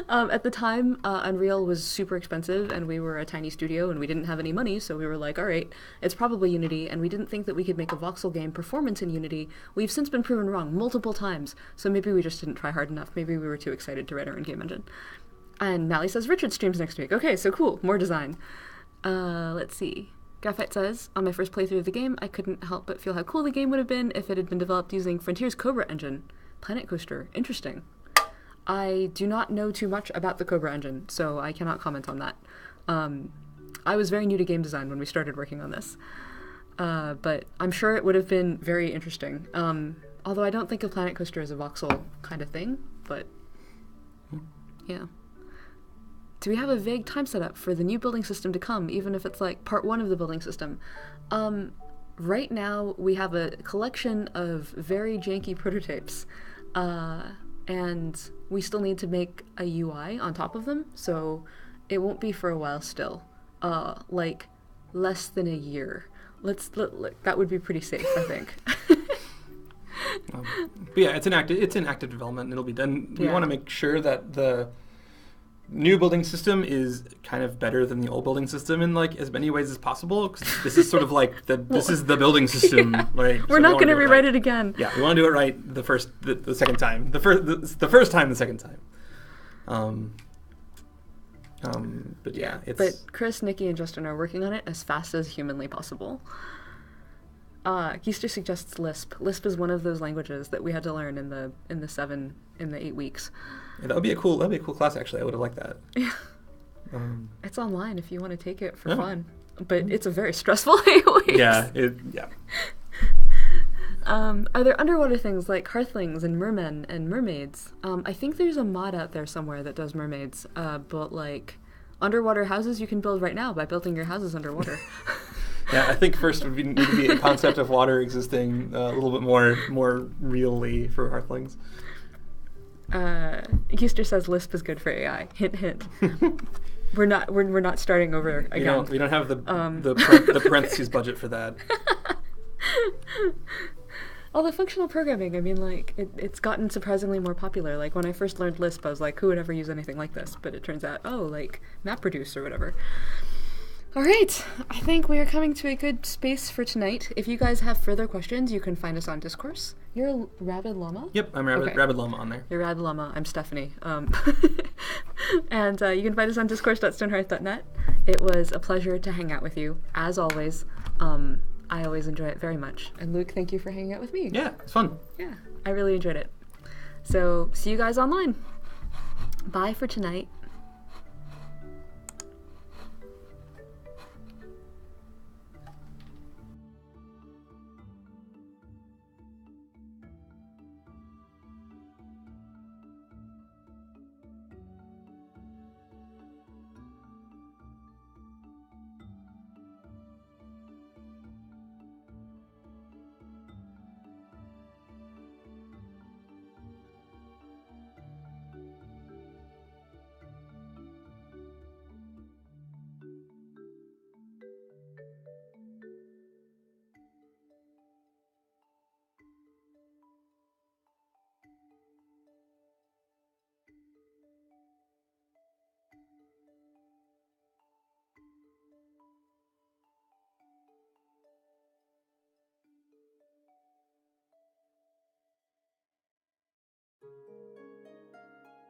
At the time, Unreal was super expensive, and we were a tiny studio, and we didn't have any money, so we were like, all right, it's probably Unity, and we didn't think that we could make a voxel game performance in Unity. We've since been proven wrong multiple times, so maybe we just didn't try hard enough. Maybe we were too excited to write our own game engine. And Mally says Richard streams next week. Okay, so cool, more design. Let's see. Graphite says, on my first playthrough of the game, I couldn't help but feel how cool the game would have been if it had been developed using Frontier's Cobra engine. Planet Coaster. Interesting. I do not know too much about the Cobra engine, so I cannot comment on that. I was very new to game design when we started working on this, but I'm sure it would have been very interesting. Although I don't think of Planet Coaster as a voxel kind of thing, but yeah. Do we have a vague time setup for the new building system to come, even if it's like part 1 of the building system? Right now, we have a collection of very janky prototypes, and we still need to make a UI on top of them, so it won't be for a while still. Like, less than a year. That would be pretty safe, I think. But yeah, it's in active development, and it'll be done. We want to make sure that the new building system is kind of better than the old building system in like as many ways as possible, because this is sort of like this is the building system. Yeah. Right? We're not going to rewrite it again. Yeah, we want to do it right the second time. The first time, the second time. But yeah, But Chris, Nikki, and Justin are working on it as fast as humanly possible. Keister suggests Lisp. Lisp is one of those languages that we had to learn in the 8 weeks. Yeah, that'd be a cool class, actually. I would have liked that. Yeah. It's online if you want to take it for fun, but it's a very stressful 8 weeks. Yeah. Are there underwater things like hearthlings and mermen and mermaids? I think there's a mod out there somewhere that does mermaids, but like underwater houses you can build right now by building your houses underwater. Yeah, I think first would need to be a concept of water existing a little bit more really for hearthlings. Keister says Lisp is good for AI. Hint, hint. We're not starting over again. We don't have the parentheses budget for that. Although functional programming, I mean, like, it's gotten surprisingly more popular. Like, when I first learned Lisp, I was like, who would ever use anything like this? But it turns out, like, MapReduce or whatever. All right, I think we are coming to a good space for tonight. If you guys have further questions, you can find us on Discourse. You're a Rabid Llama? Yep, I'm Rabid Llama on there. You're Rabid Llama. I'm Stephanie. And you can find us on discourse.stonehearth.net. It was a pleasure to hang out with you, as always. I always enjoy it very much. And Luke, thank you for hanging out with me. Yeah, it's fun. Yeah, I really enjoyed it. So, see you guys online. Bye for tonight.